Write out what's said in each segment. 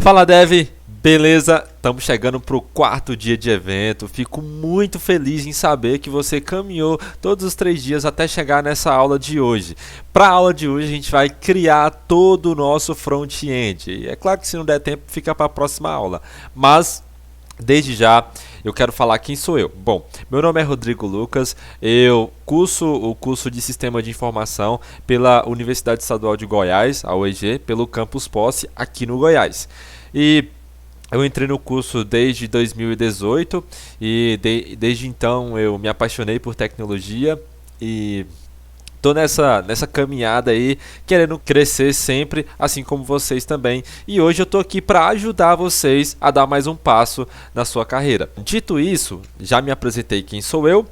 Fala Dev, beleza? Estamos chegando para o quarto dia de evento. Fico muito feliz em saber que você caminhou todos os 3 dias até chegar nessa aula de hoje. Para a aula de hoje a gente vai criar todo o nosso front-end. E é claro que se não der tempo fica para a próxima aula, mas desde já eu quero falar quem sou eu. Bom, meu nome é Rodrigo Lucas, eu curso o curso de Sistema de Informação pela Universidade Estadual de Goiás, a UEG, pelo Campus Posse, aqui no Goiás. E eu entrei no curso desde 2018 e desde então eu me apaixonei por tecnologia e tô nessa caminhada aí, querendo crescer sempre, assim como vocês também. E hoje eu tô aqui para ajudar vocês a dar mais um passo na sua carreira. Dito isso, já me apresentei quem sou eu.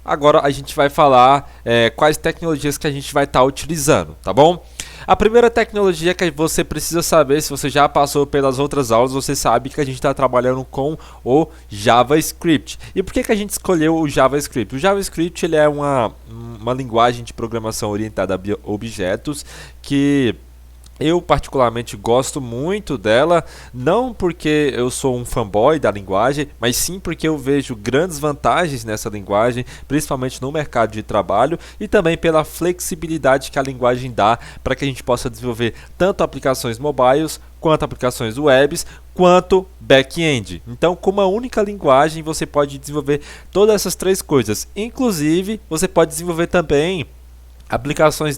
Agora a gente vai falar quais tecnologias que a gente vai estar utilizando, tá bom? A primeira tecnologia que você precisa saber, se você já passou pelas outras aulas, você sabe que a gente está trabalhando com o JavaScript. E por que a gente escolheu o JavaScript? O JavaScript ele é uma linguagem de programação orientada a objetos que eu particularmente gosto muito dela, não porque eu sou um fanboy da linguagem, mas sim porque eu vejo grandes vantagens nessa linguagem, principalmente no mercado de trabalho e também pela flexibilidade que a linguagem dá para que a gente possa desenvolver tanto aplicações mobiles, quanto aplicações webs, quanto back-end. Então, com uma única linguagem você pode desenvolver todas essas três coisas. Inclusive, você pode desenvolver também aplicações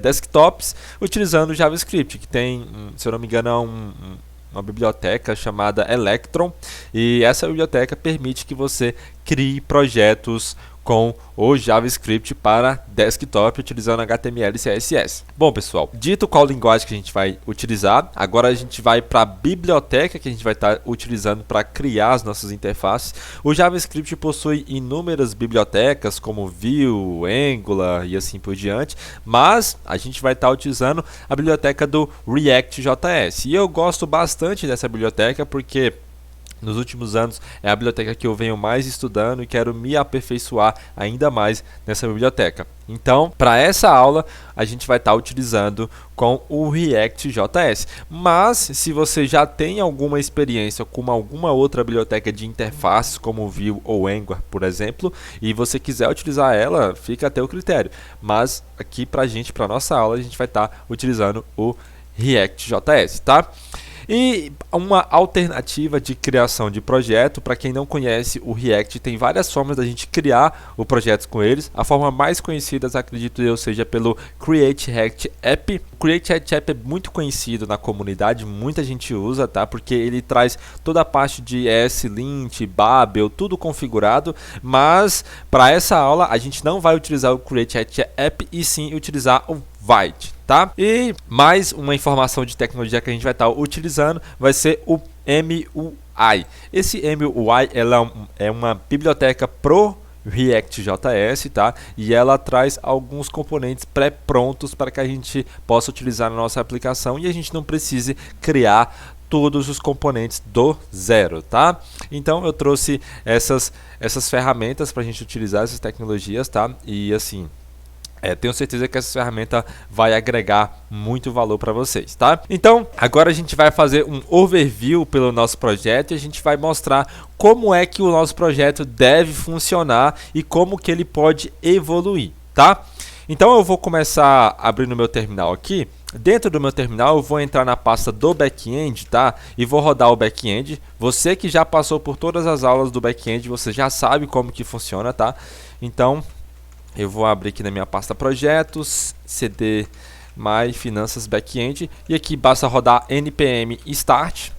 desktops utilizando o JavaScript, que tem, se eu não me engano, uma biblioteca chamada Electron, e essa biblioteca permite que você crie projetos com o JavaScript para desktop utilizando HTML e CSS. Bom, pessoal, dito qual linguagem que a gente vai utilizar, agora a gente vai para a biblioteca que a gente vai estar utilizando para criar as nossas interfaces. O JavaScript possui inúmeras bibliotecas como Vue, Angular e assim por diante, mas a gente vai estar utilizando a biblioteca do React.js. E eu gosto bastante dessa biblioteca porque nos últimos anos é a biblioteca que eu venho mais estudando e quero me aperfeiçoar ainda mais nessa biblioteca. Então, para essa aula, a gente vai estar utilizando com o React.js. Mas, se você já tem alguma experiência com alguma outra biblioteca de interfaces, como Vue ou Angular, por exemplo, e você quiser utilizar ela, fica a teu critério. Mas, aqui para nossa aula, a gente vai estar utilizando o React.js, tá? E uma alternativa de criação de projeto, para quem não conhece o React, tem várias formas da gente criar o projeto com eles. A forma mais conhecida, acredito eu, seja pelo Create React App. O Create React App é muito conhecido na comunidade, muita gente usa, tá? Porque ele traz toda a parte de ESLint, Babel, tudo configurado, mas para essa aula a gente não vai utilizar o Create React App e sim utilizar o Vite, tá? E mais uma informação de tecnologia que a gente vai estar utilizando vai ser o MUI. Esse MUI ela é uma biblioteca pro React.js, tá? E ela traz alguns componentes pré-prontos para que a gente possa utilizar na nossa aplicação e a gente não precise criar todos os componentes do zero, tá? Então eu trouxe essas ferramentas para a gente utilizar essas tecnologias, tá? E assim, tenho certeza que essa ferramenta vai agregar muito valor para vocês, tá? Então, agora a gente vai fazer um overview pelo nosso projeto e a gente vai mostrar como é que o nosso projeto deve funcionar e como que ele pode evoluir, tá? Então, eu vou começar abrindo o meu terminal aqui. Dentro do meu terminal, eu vou entrar na pasta do back-end, tá? E vou rodar o back-end. Você que já passou por todas as aulas do back-end, você já sabe como que funciona, tá? Então, eu vou abrir aqui na minha pasta projetos, cd my finanças back-end e aqui basta rodar npm start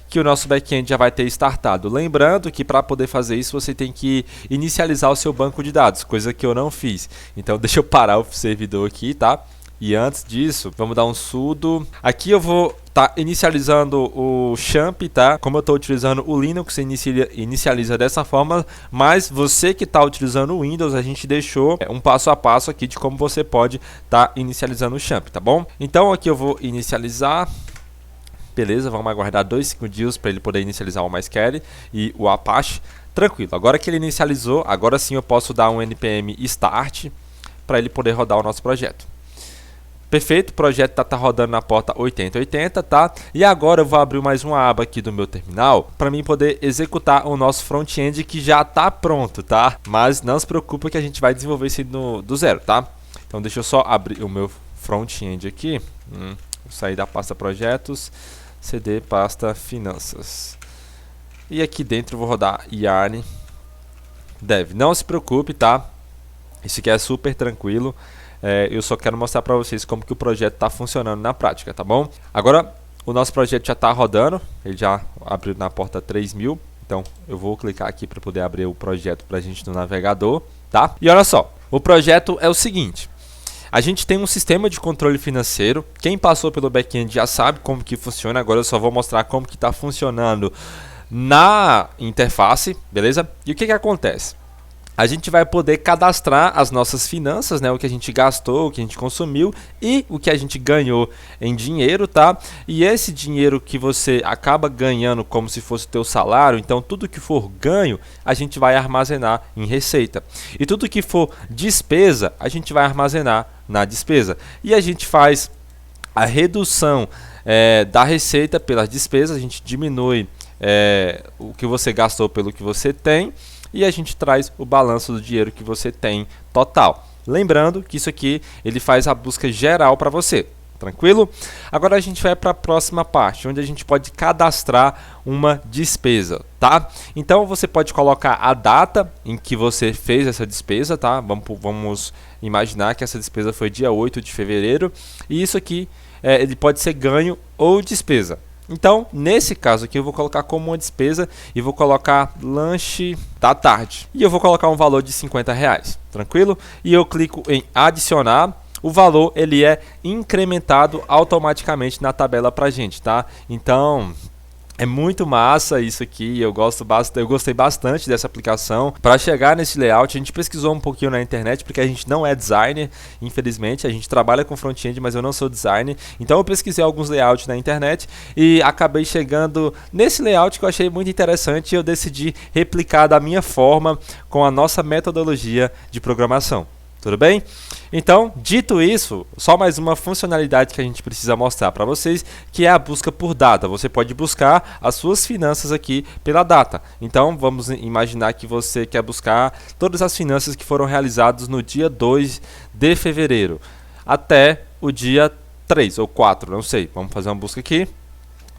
que o nosso back-end já vai ter startado. Lembrando que para poder fazer isso você tem que inicializar o seu banco de dados, coisa que eu não fiz. Então deixa eu parar o servidor aqui, tá? E antes disso, vamos dar um sudo. Aqui eu vou estar inicializando o champ, tá? Como eu estou utilizando o Linux, você inicializa dessa forma. Mas você que está utilizando o Windows, a gente deixou um passo a passo aqui de como você pode estar inicializando o champ, tá bom? Então aqui eu vou inicializar. Beleza, vamos aguardar 2 segundinhos para ele poder inicializar o MySQL e o Apache. Tranquilo, agora que ele inicializou, agora sim eu posso dar um npm start para ele poder rodar o nosso projeto. Perfeito, o projeto tá rodando na porta 8080, tá? E agora eu vou abrir mais uma aba aqui do meu terminal para mim poder executar o nosso front-end que já tá pronto, tá? Mas não se preocupe que a gente vai desenvolver isso do zero, tá? Então deixa eu só abrir o meu front-end aqui. Vou sair da pasta projetos, cd pasta finanças. E aqui dentro eu vou rodar yarn dev. Não se preocupe, tá? Isso aqui é super tranquilo. Eu só quero mostrar para vocês como que o projeto está funcionando na prática, tá bom? Agora, o nosso projeto já está rodando, ele já abriu na porta 3000, então eu vou clicar aqui para poder abrir o projeto para a gente no navegador, tá? E olha só, o projeto é o seguinte, a gente tem um sistema de controle financeiro, quem passou pelo back-end já sabe como que funciona, agora eu só vou mostrar como que está funcionando na interface, beleza? E o que acontece? A gente vai poder cadastrar as nossas finanças, né? O que a gente gastou, o que a gente consumiu e o que a gente ganhou em dinheiro, tá? E esse dinheiro que você acaba ganhando como se fosse o teu salário, então tudo que for ganho, a gente vai armazenar em receita. E tudo que for despesa, a gente vai armazenar na despesa. E a gente faz a redução da receita pelas despesas, a gente diminui o que você gastou pelo que você tem. E a gente traz o balanço do dinheiro que você tem total. Lembrando que isso aqui ele faz a busca geral para você. Tranquilo? Agora a gente vai para a próxima parte, onde a gente pode cadastrar uma despesa, tá? Então você pode colocar a data em que você fez essa despesa, tá? Vamos imaginar que essa despesa foi dia 8 de fevereiro. E isso aqui ele pode ser ganho ou despesa. Então, nesse caso aqui, eu vou colocar como uma despesa e vou colocar lanche da tarde. E eu vou colocar um valor de R$50, tranquilo? E eu clico em adicionar. O valor ele é incrementado automaticamente na tabela pra gente, tá? Então, é muito massa isso aqui, eu gostei bastante dessa aplicação. Para chegar nesse layout, a gente pesquisou um pouquinho na internet, porque a gente não é designer, infelizmente. A gente trabalha com front-end, mas eu não sou designer. Então eu pesquisei alguns layouts na internet e acabei chegando nesse layout que eu achei muito interessante e eu decidi replicar da minha forma com a nossa metodologia de programação. Tudo bem? Então, dito isso, só mais uma funcionalidade que a gente precisa mostrar para vocês, que é a busca por data. Você pode buscar as suas finanças aqui pela data. Então, vamos imaginar que você quer buscar todas as finanças que foram realizadas no dia 2 de fevereiro até o dia 3 ou 4, não sei. Vamos fazer uma busca aqui.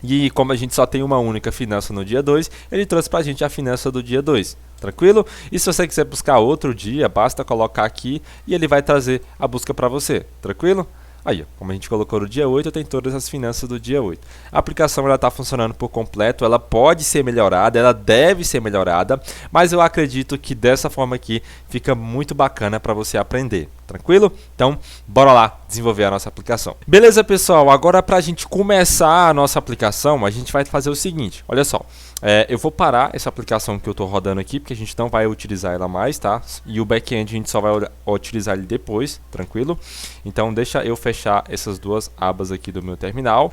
E como a gente só tem uma única finança no dia 2, ele trouxe para a gente a finança do dia 2. Tranquilo? E se você quiser buscar outro dia, basta colocar aqui e ele vai trazer a busca para você. Tranquilo? Aí, como a gente colocou no dia 8, tem todas as finanças do dia 8. A aplicação está funcionando por completo, ela pode ser melhorada, ela deve ser melhorada, mas eu acredito que dessa forma aqui fica muito bacana para você aprender. Tranquilo? Então, bora lá desenvolver a nossa aplicação. Beleza, pessoal? Agora, para a gente começar a nossa aplicação, a gente vai fazer o seguinte. Olha só, eu vou parar essa aplicação que eu estou rodando aqui, porque a gente não vai utilizar ela mais, tá? E o back-end a gente só vai utilizar ele depois, tranquilo? Então, deixa eu fechar essas duas abas aqui do meu terminal.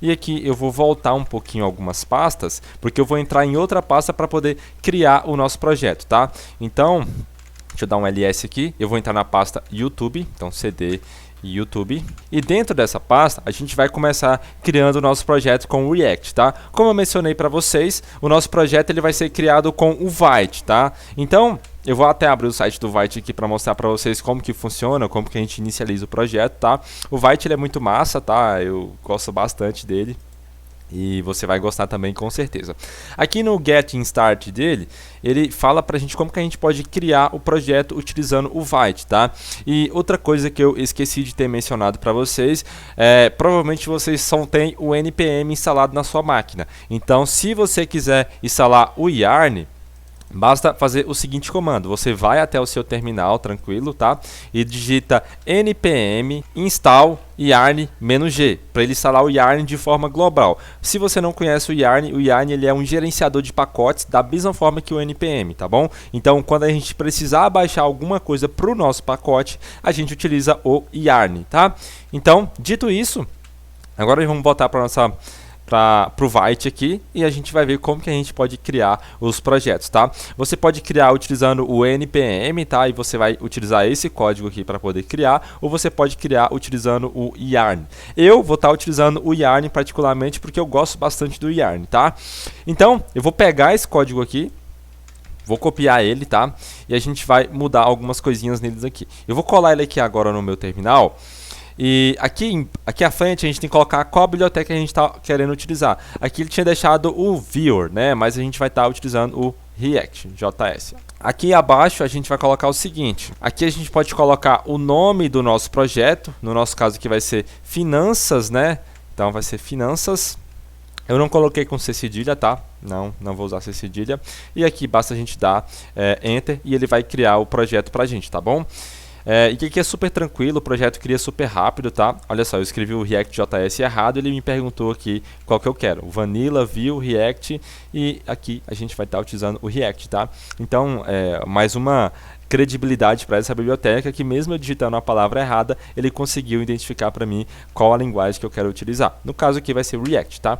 E aqui eu vou voltar um pouquinho algumas pastas, porque eu vou entrar em outra pasta para poder criar o nosso projeto, tá? Então, deixa eu dar um ls aqui, eu vou entrar na pasta YouTube, então cd YouTube, e dentro dessa pasta a gente vai começar criando o nosso projeto com o React, tá? Como eu mencionei para vocês, o nosso projeto ele vai ser criado com o Vite, tá? Então, eu vou até abrir o site do Vite aqui para mostrar para vocês como que funciona, como que a gente inicializa o projeto, tá? O Vite ele é muito massa, tá? Eu gosto bastante dele. E você vai gostar também, com certeza. Aqui no Getting Start dele, ele fala pra gente como que a gente pode criar o projeto utilizando o Vite, tá? E outra coisa que eu esqueci de ter mencionado para vocês, provavelmente vocês só têm o NPM instalado na sua máquina. Então, se você quiser instalar o Yarn, basta fazer o seguinte comando, você vai até o seu terminal, tranquilo, tá? E digita npm install yarn-g, para ele instalar o Yarn de forma global. Se você não conhece o Yarn ele é um gerenciador de pacotes da mesma forma que o npm, tá bom? Então, quando a gente precisar baixar alguma coisa para o nosso pacote, a gente utiliza o Yarn, tá? Então, dito isso, agora vamos voltar para nossa para o Vite aqui e a gente vai ver como que a gente pode criar os projetos, tá? Você pode criar utilizando o npm, tá? E você vai utilizar esse código aqui para poder criar, ou você pode criar utilizando o Yarn. Eu vou estar utilizando o Yarn particularmente porque eu gosto bastante do Yarn, tá? Então, eu vou pegar esse código aqui, vou copiar ele, tá? E a gente vai mudar algumas coisinhas neles aqui. Eu vou colar ele aqui agora no meu terminal. E aqui à frente a gente tem que colocar qual a biblioteca a gente está querendo utilizar. Aqui ele tinha deixado o Viewer, né? Mas a gente vai estar utilizando o React, JS. Aqui abaixo a gente vai colocar o seguinte. Aqui a gente pode colocar o nome do nosso projeto. No nosso caso aqui vai ser Finanças, né? Então vai ser Finanças. Eu não coloquei com C cedilha, tá? Não vou usar C cedilha. E aqui basta a gente dar Enter e ele vai criar o projeto pra gente, tá bom? E aqui é super tranquilo, o projeto cria super rápido, tá? Olha só, eu escrevi o React.js errado, ele me perguntou aqui qual que eu quero. Vanilla, Vue, React, e aqui a gente vai estar utilizando o React, tá? Então, mais uma credibilidade para essa biblioteca, que mesmo eu digitando a palavra errada, ele conseguiu identificar para mim qual a linguagem que eu quero utilizar. No caso aqui vai ser o React, tá?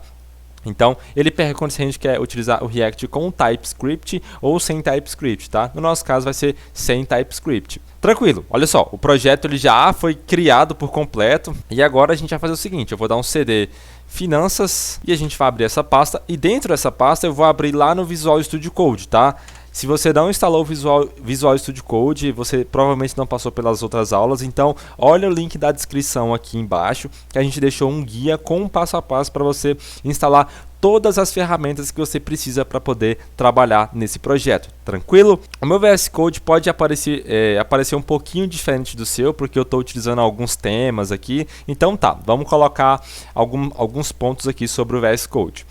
Então, ele pergunta se a gente quer utilizar o React com TypeScript ou sem TypeScript, tá? No nosso caso vai ser sem TypeScript. Tranquilo, olha só, o projeto ele já foi criado por completo e agora a gente vai fazer o seguinte, eu vou dar um cd finanças e a gente vai abrir essa pasta e dentro dessa pasta eu vou abrir lá no Visual Studio Code, tá? Se você não instalou o Visual Studio Code, você provavelmente não passou pelas outras aulas, então olha o link da descrição aqui embaixo, que a gente deixou um guia com um passo a passo para você instalar todas as ferramentas que você precisa para poder trabalhar nesse projeto, tranquilo? O meu VS Code pode aparecer um pouquinho diferente do seu, porque eu estou utilizando alguns temas aqui, então tá, vamos colocar alguns pontos aqui sobre o VS Code.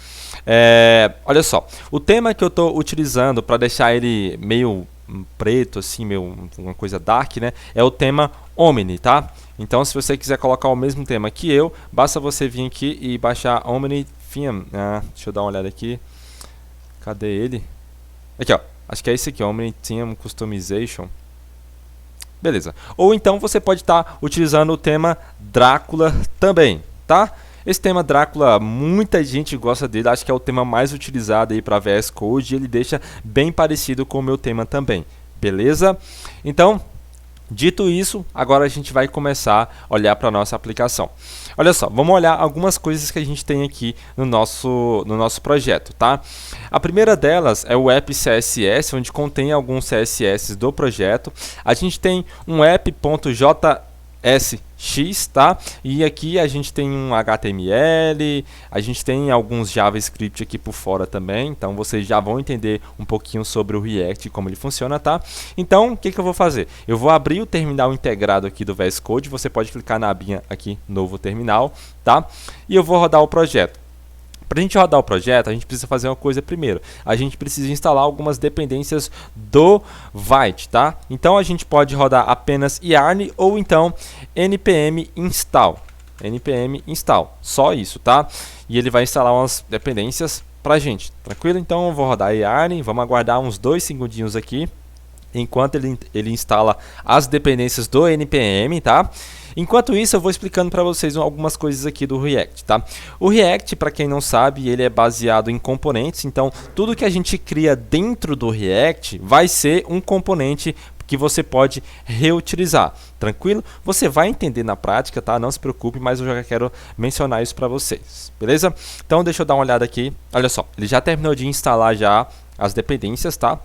Olha só, o tema que eu estou utilizando para deixar ele meio preto, assim, meio uma coisa dark, né? É o tema Omni, tá? Então, se você quiser colocar o mesmo tema que eu, basta você vir aqui e baixar Omni Theme. Deixa eu dar uma olhada aqui. Cadê ele? Aqui, ó. Acho que é esse aqui, Omni Theme Customization. Beleza. Ou então você pode estar utilizando o tema Drácula também, tá? Esse tema Drácula, muita gente gosta dele, acho que é o tema mais utilizado aí para VS Code e ele deixa bem parecido com o meu tema também, beleza? Então, dito isso, agora a gente vai começar a olhar para a nossa aplicação. Olha só, vamos olhar algumas coisas que a gente tem aqui no nosso projeto, tá? A primeira delas é o app CSS, onde contém alguns CSS do projeto. A gente tem um app.jsx, tá? E aqui a gente tem um HTML, a gente tem alguns JavaScript aqui por fora também, então vocês já vão entender um pouquinho sobre o React e como ele funciona, tá? Então, o que eu vou fazer? Eu vou abrir o terminal integrado aqui do VS Code, você pode clicar na abinha aqui, novo terminal, tá? E eu vou rodar o projeto. Para a gente rodar o projeto, a gente precisa fazer uma coisa primeiro. A gente precisa instalar algumas dependências do Vite, tá? Então a gente pode rodar apenas yarn ou então npm install. npm install, só isso, tá? E ele vai instalar umas dependências pra gente, tranquilo? Então eu vou rodar yarn, vamos aguardar uns 2 segundinhos aqui, enquanto ele instala as dependências do npm, tá? Enquanto isso, eu vou explicando para vocês algumas coisas aqui do React, tá? O React, para quem não sabe, ele é baseado em componentes, então tudo que a gente cria dentro do React vai ser um componente que você pode reutilizar, tranquilo? Você vai entender na prática, tá? Não se preocupe, mas eu já quero mencionar isso para vocês, beleza? Então deixa eu dar uma olhada aqui, olha só, ele já terminou de instalar já as dependências, tá?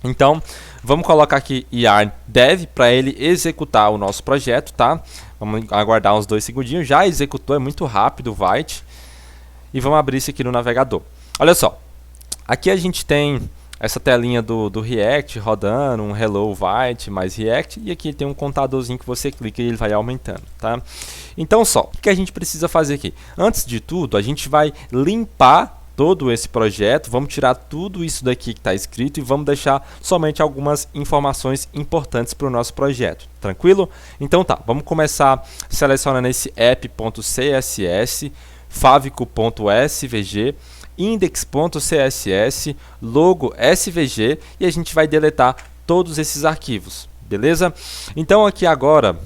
Então, vamos colocar aqui yarn dev para ele executar o nosso projeto, tá? Vamos aguardar uns 2 segundinhos, já executou, é muito rápido o Vite. E vamos abrir isso aqui no navegador. Olha só, aqui a gente tem essa telinha do React rodando, um Hello Vite mais React, e aqui tem um contadorzinho que você clica e ele vai aumentando, tá? Então só, o que a gente precisa fazer aqui? Antes de tudo, a gente vai limpar todo esse projeto, vamos tirar tudo isso daqui que está escrito e vamos deixar somente algumas informações importantes para o nosso projeto, tranquilo? Então tá, vamos começar selecionando esse app.css, favico.svg, index.css, logo svg e a gente vai deletar todos esses arquivos, beleza? Então aqui agora,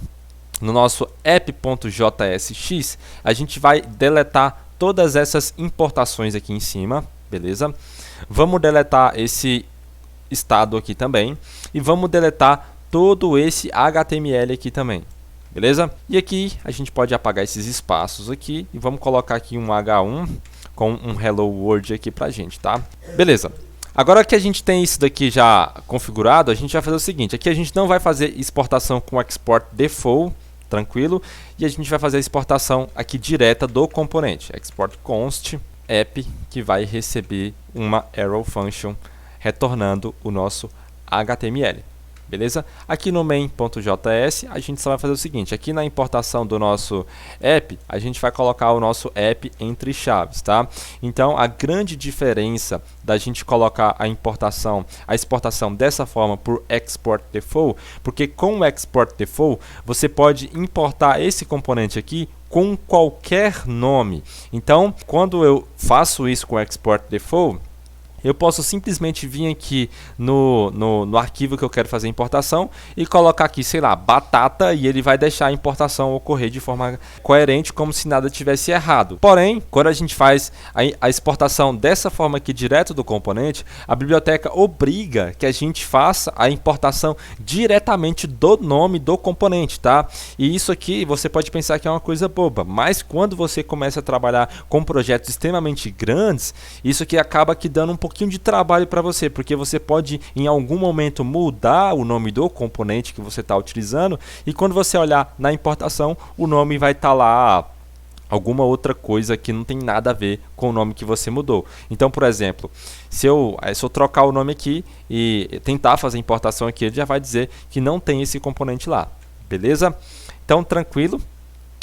no nosso app.jsx, a gente vai deletar todas essas importações aqui em cima, beleza? Vamos deletar esse estado aqui também e vamos deletar todo esse HTML aqui também, beleza? E aqui a gente pode apagar esses espaços aqui e vamos colocar aqui um H1 com um Hello World aqui pra gente, tá? Beleza. Agora que a gente tem isso daqui já configurado, a gente vai fazer o seguinte, aqui a gente não vai fazer exportação com export default, tranquilo, e a gente vai fazer a exportação aqui direta do componente, export const app, que vai receber uma arrow function retornando o nosso HTML. Beleza? Aqui no main.js a gente só vai fazer o seguinte, aqui na importação do nosso app, a gente vai colocar o nosso app entre chaves, tá? Então, a grande diferença da gente colocar a exportação dessa forma por export default, porque com o export default, você pode importar esse componente aqui com qualquer nome. Então, quando eu faço isso com o export default, eu posso simplesmente vir aqui no arquivo que eu quero fazer a importação e colocar aqui, sei lá, batata, e ele vai deixar a importação ocorrer de forma coerente, como se nada tivesse errado. Porém, quando a gente faz a exportação dessa forma aqui, direto do componente, a biblioteca obriga que a gente faça a importação diretamente do nome do componente, tá? E isso aqui você pode pensar que é uma coisa boba, mas quando você começa a trabalhar com projetos extremamente grandes, isso aqui acaba que dando um pouquinho de trabalho para você, porque você pode em algum momento mudar o nome do componente que você está utilizando, e quando você olhar na importação, o nome vai estar lá alguma outra coisa que não tem nada a ver com o nome que você mudou. Então, por exemplo, se eu trocar o nome aqui e tentar fazer a importação aqui, ele já vai dizer que não tem esse componente lá, beleza? Então, tranquilo.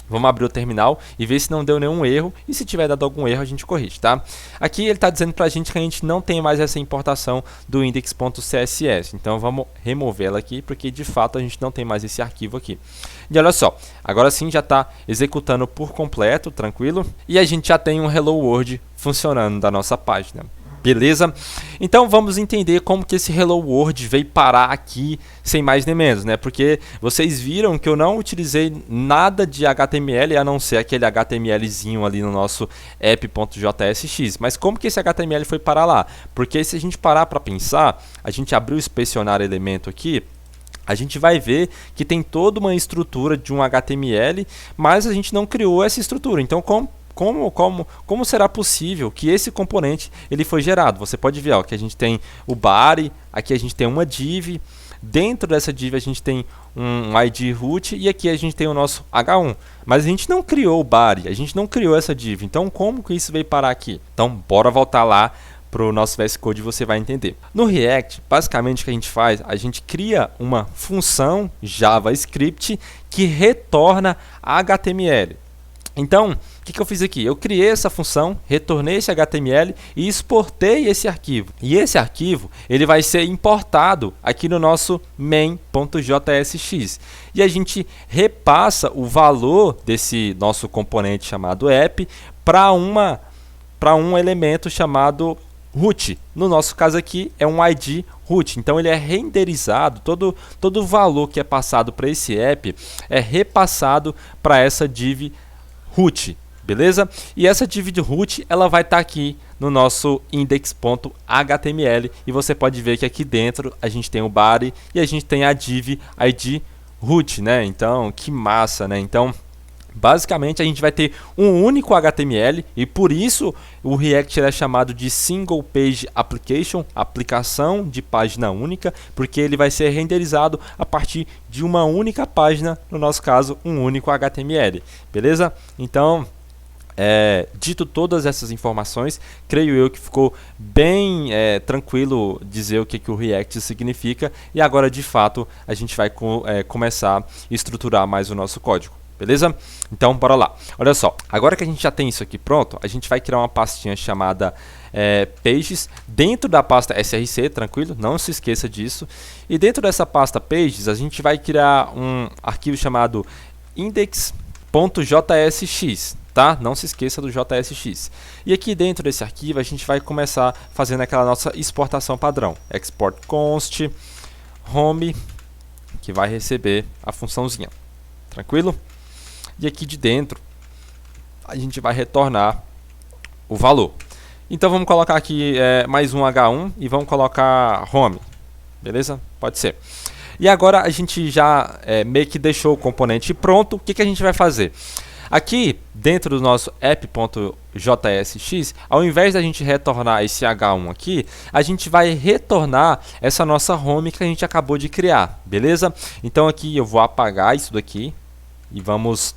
Vamos abrir o terminal e ver se não deu nenhum erro, e se tiver dado algum erro a gente corrige, tá? Aqui ele está dizendo para a gente que a gente não tem mais essa importação do index.css, então vamos removê-la aqui, porque de fato a gente não tem mais esse arquivo aqui. E olha só, agora sim já está executando por completo, tranquilo, e a gente já tem um Hello World funcionando da nossa página. Beleza? Então vamos entender como que esse Hello World veio parar aqui sem mais nem menos, né? Porque vocês viram que eu não utilizei nada de HTML a não ser aquele HTMLzinho ali no nosso app.jsx. Mas como que esse HTML foi parar lá? Porque se a gente parar para pensar, a gente abriu o inspecionar elemento aqui, a gente vai ver que tem toda uma estrutura de um HTML, mas a gente não criou essa estrutura. Então como será possível que esse componente ele foi gerado? Você pode ver, ó, que a gente tem o body, aqui a gente tem uma div, dentro dessa div a gente tem um ID root, e aqui a gente tem o nosso H1. Mas a gente não criou o body, a gente não criou essa div. Então como que isso veio parar aqui? Então bora voltar lá para o nosso VS Code e você vai entender. No React, basicamente o que a gente faz, a gente cria uma função JavaScript que retorna HTML. Então, o que eu fiz aqui? Eu criei essa função, retornei esse HTML e exportei esse arquivo. E esse arquivo ele vai ser importado aqui no nosso main.jsx. E a gente repassa o valor desse nosso componente chamado app para um elemento chamado root. No nosso caso aqui é um ID root. Então ele é renderizado, todo o valor que é passado para esse app é repassado para essa div root, beleza? E essa div root ela vai estar aqui no nosso index.html, e você pode ver que aqui dentro a gente tem o body e a gente tem a div id root, né? Então, que massa, né? Então, basicamente a gente vai ter um único HTML, e por isso o React é chamado de Single Page Application, aplicação de página única, porque ele vai ser renderizado a partir de uma única página, no nosso caso um único HTML, beleza? Então, dito todas essas informações, creio eu que ficou bem tranquilo dizer o que o React significa, e agora de fato a gente vai começar a estruturar mais o nosso código. Beleza? Então, bora lá. Olha só, agora que a gente já tem isso aqui pronto, a gente vai criar uma pastinha chamada Pages, dentro da pasta src, tranquilo? Não se esqueça disso. E dentro dessa pasta Pages, a gente vai criar um arquivo chamado index.jsx, tá? Não se esqueça do JSX. E aqui dentro desse arquivo, a gente vai começar fazendo aquela nossa exportação padrão. Export const home, que vai receber a funçãozinha. Tranquilo? E aqui de dentro a gente vai retornar o valor. Então vamos colocar aqui mais um H1 e vamos colocar home, beleza? Pode ser. E agora a gente já meio que deixou o componente pronto. O que a gente vai fazer? Aqui dentro do nosso app.jsx, ao invés da gente retornar esse H1 aqui, a gente vai retornar essa nossa home que a gente acabou de criar, beleza? Então aqui eu vou apagar isso daqui e vamos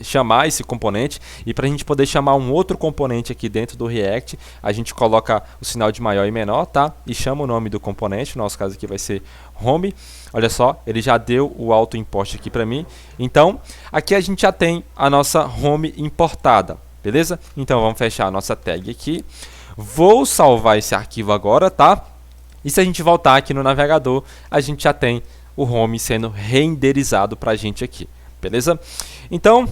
chamar esse componente, e para a gente poder chamar um outro componente aqui dentro do React, a gente coloca o sinal de maior e menor, tá? E chama o nome do componente, no nosso caso aqui vai ser home. Olha só, ele já deu o auto import aqui para mim. Então, aqui a gente já tem a nossa home importada, beleza? Então vamos fechar a nossa tag aqui. Vou salvar esse arquivo agora, tá? E se a gente voltar aqui no navegador, a gente já tem o home sendo renderizado para a gente aqui. Beleza? Então, o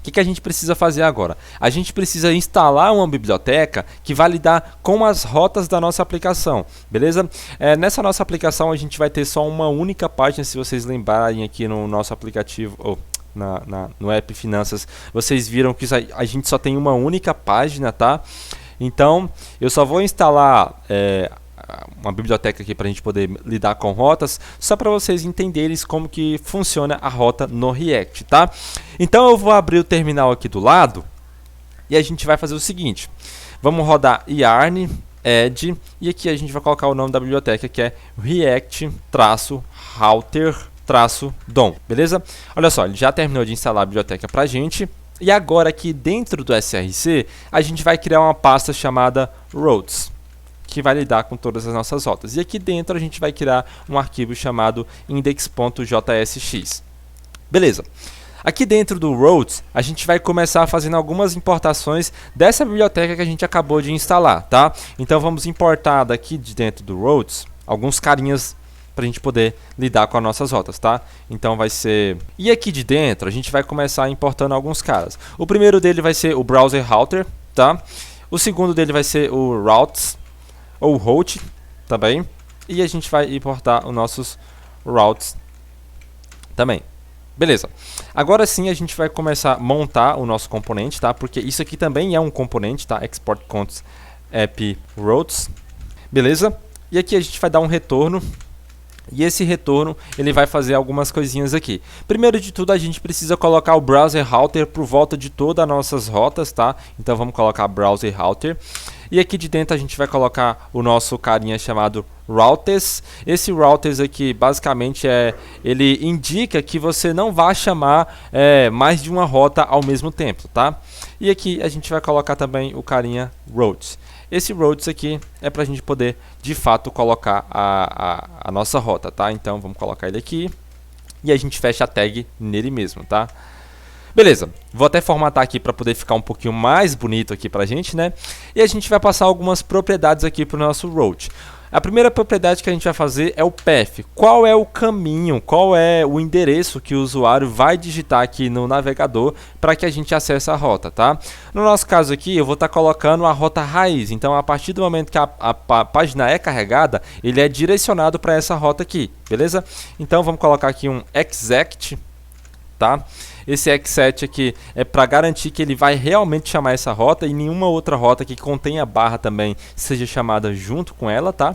que a gente precisa fazer agora? A gente precisa instalar uma biblioteca que vai lidar com as rotas da nossa aplicação. Beleza? Nessa nossa aplicação a gente vai ter só uma única página, se vocês lembrarem aqui no nosso aplicativo, ou no app Finanças, vocês viram que a gente só tem uma única página, tá? Então, eu só vou instalar uma biblioteca aqui para a gente poder lidar com rotas, só para vocês entenderem como que funciona a rota no React, tá? Então eu vou abrir o terminal aqui do lado e a gente vai fazer o seguinte: vamos rodar yarn add e aqui a gente vai colocar o nome da biblioteca, que é react-router-dom, beleza? Olha só, ele já terminou de instalar a biblioteca para a gente. E agora aqui dentro do SRC a gente vai criar uma pasta chamada routes, que vai lidar com todas as nossas rotas. E aqui dentro a gente vai criar um arquivo chamado index.jsx. Beleza. Aqui dentro do routes, a gente vai começar fazendo algumas importações dessa biblioteca que a gente acabou de instalar, tá? Então vamos importar daqui de dentro do routes alguns carinhas para a gente poder lidar com as nossas rotas, tá? Então vai ser... E aqui de dentro a gente vai começar importando alguns caras. O primeiro dele vai ser o browser router, tá? O segundo dele vai ser o routes, ou route também, e a gente vai importar os nossos routes também. Beleza. Agora sim a gente vai começar a montar o nosso componente, tá? Porque isso aqui também é um componente, tá? Export conts app routes. Beleza? E aqui a gente vai dar um retorno. E esse retorno ele vai fazer algumas coisinhas aqui. Primeiro de tudo, a gente precisa colocar o browser router por volta de todas as nossas rotas, tá? Então vamos colocar browser router. E aqui de dentro a gente vai colocar o nosso carinha chamado routers. Esse routers aqui basicamente ele indica que você não vai chamar mais de uma rota ao mesmo tempo, tá? E aqui a gente vai colocar também o carinha routes. Esse routes aqui é para a gente poder de fato colocar a nossa rota, tá? Então vamos colocar ele aqui e a gente fecha a tag nele mesmo, tá? Beleza, vou até formatar aqui para poder ficar um pouquinho mais bonito aqui pra gente, né? E a gente vai passar algumas propriedades aqui para o nosso route. A primeira propriedade que a gente vai fazer é o path. Qual é o caminho, qual é o endereço que o usuário vai digitar aqui no navegador para que a gente acesse a rota, tá? No nosso caso aqui, eu vou estar colocando a rota raiz. Então, a partir do momento que a página é carregada, ele é direcionado para essa rota aqui, beleza? Então, vamos colocar aqui um exect, tá? Esse exec aqui é para garantir que ele vai realmente chamar essa rota e nenhuma outra rota que contenha barra também seja chamada junto com ela, tá?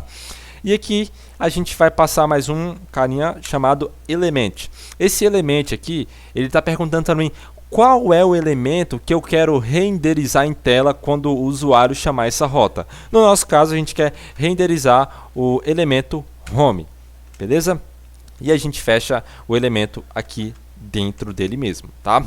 E aqui a gente vai passar mais um carinha chamado element. Esse element aqui, ele está perguntando também qual é o elemento que eu quero renderizar em tela quando o usuário chamar essa rota. No nosso caso, a gente quer renderizar o elemento home, beleza? E a gente fecha o elemento aqui dentro dele mesmo, tá?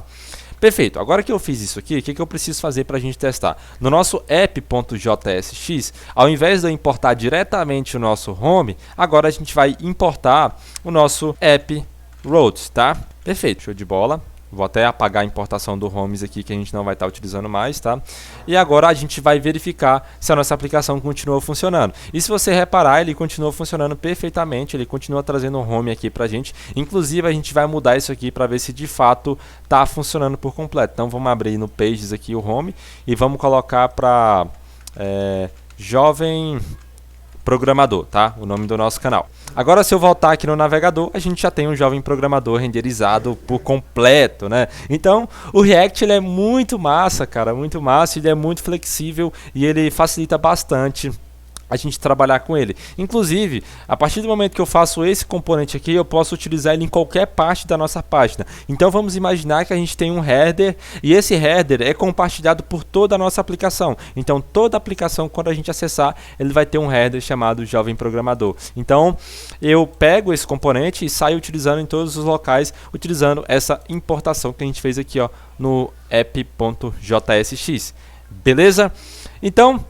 Perfeito, agora que eu fiz isso aqui, o que eu preciso fazer para a gente testar? No nosso app.jsx, ao invés de eu importar diretamente o nosso home, agora a gente vai importar o nosso app routes, tá? Perfeito, show de bola. Vou até apagar a importação do homes aqui, que a gente não vai estar utilizando mais, tá? E agora a gente vai verificar se a nossa aplicação continua funcionando. E se você reparar, ele continua funcionando perfeitamente, ele continua trazendo um home aqui pra gente. Inclusive, a gente vai mudar isso aqui para ver se de fato está funcionando por completo. Então, vamos abrir no Pages aqui o home e vamos colocar para jovem Programador, tá? O nome do nosso canal. Agora, se eu voltar aqui no navegador, a gente já tem um Jovem Programador renderizado por completo, né? Então, o React ele é muito massa, cara, muito massa, ele é muito flexível e ele facilita bastante a gente trabalhar com ele. Inclusive, a partir do momento que eu faço esse componente aqui, eu posso utilizar ele em qualquer parte da nossa página. Então vamos imaginar que a gente tem um header e esse header é compartilhado por toda a nossa aplicação. Então toda aplicação, quando a gente acessar, ele vai ter um header chamado Jovem Programador. Então eu pego esse componente e saio utilizando em todos os locais, utilizando essa importação que a gente fez aqui, ó, no app.jsx. Beleza? Então,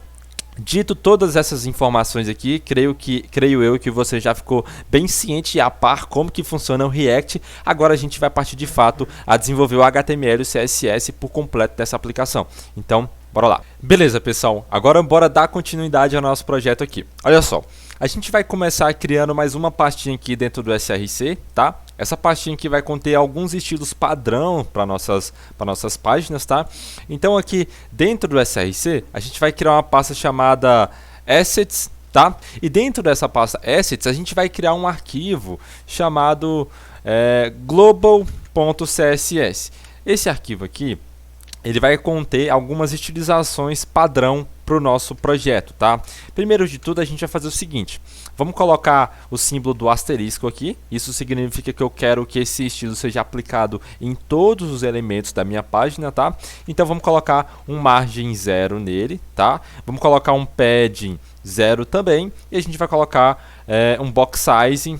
dito todas essas informações aqui, creio eu que você já ficou bem ciente e a par como que funciona o React. Agora a gente vai partir de fato a desenvolver o HTML e o CSS por completo dessa aplicação. Então, bora lá. Beleza, pessoal. Agora bora dar continuidade ao nosso projeto aqui. Olha só, a gente vai começar criando mais uma pastinha aqui dentro do SRC, tá? Essa pastinha aqui vai conter alguns estilos padrão para nossas páginas, tá? Então aqui dentro do SRC, a gente vai criar uma pasta chamada Assets, tá? E dentro dessa pasta Assets, a gente vai criar um arquivo chamado global.css. Esse arquivo aqui, ele vai conter algumas estilizações padrão para o nosso projeto, tá? Primeiro de tudo, a gente vai fazer o seguinte: vamos colocar o símbolo do asterisco aqui. Isso significa que eu quero que esse estilo seja aplicado em todos os elementos da minha página, tá? Então vamos colocar um margem 0 nele, tá? Vamos colocar um padding 0 também, e a gente vai colocar um box size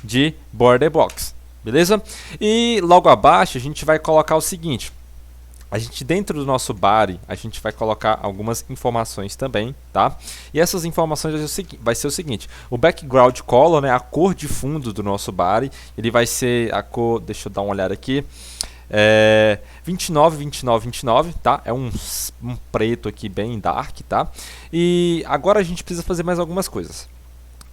de border box, beleza? E logo abaixo a gente vai colocar o seguinte: a gente dentro do nosso body, a gente vai colocar algumas informações também, tá? E essas informações vai ser o seguinte: o background color, né, a cor de fundo do nosso body, ele vai ser a cor, deixa eu dar uma olhada aqui, 29, 29, 29, tá? É um preto aqui bem dark, tá? E agora a gente precisa fazer mais algumas coisas.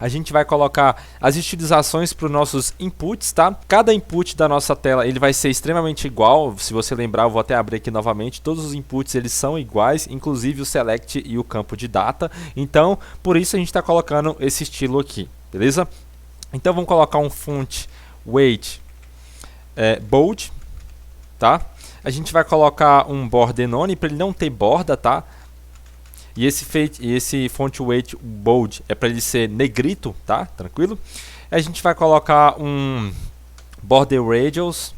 A gente vai colocar as estilizações para os nossos inputs, tá? Cada input da nossa tela ele vai ser extremamente igual. Se você lembrar, eu vou até abrir aqui novamente. Todos os inputs eles são iguais, inclusive o select e o campo de data. Então, por isso a gente está colocando esse estilo aqui, beleza? Então vamos colocar um font weight bold, tá? A gente vai colocar um border none para ele não ter borda, tá? E esse font weight bold é para ele ser negrito, tá? Tranquilo? A gente vai colocar um border radius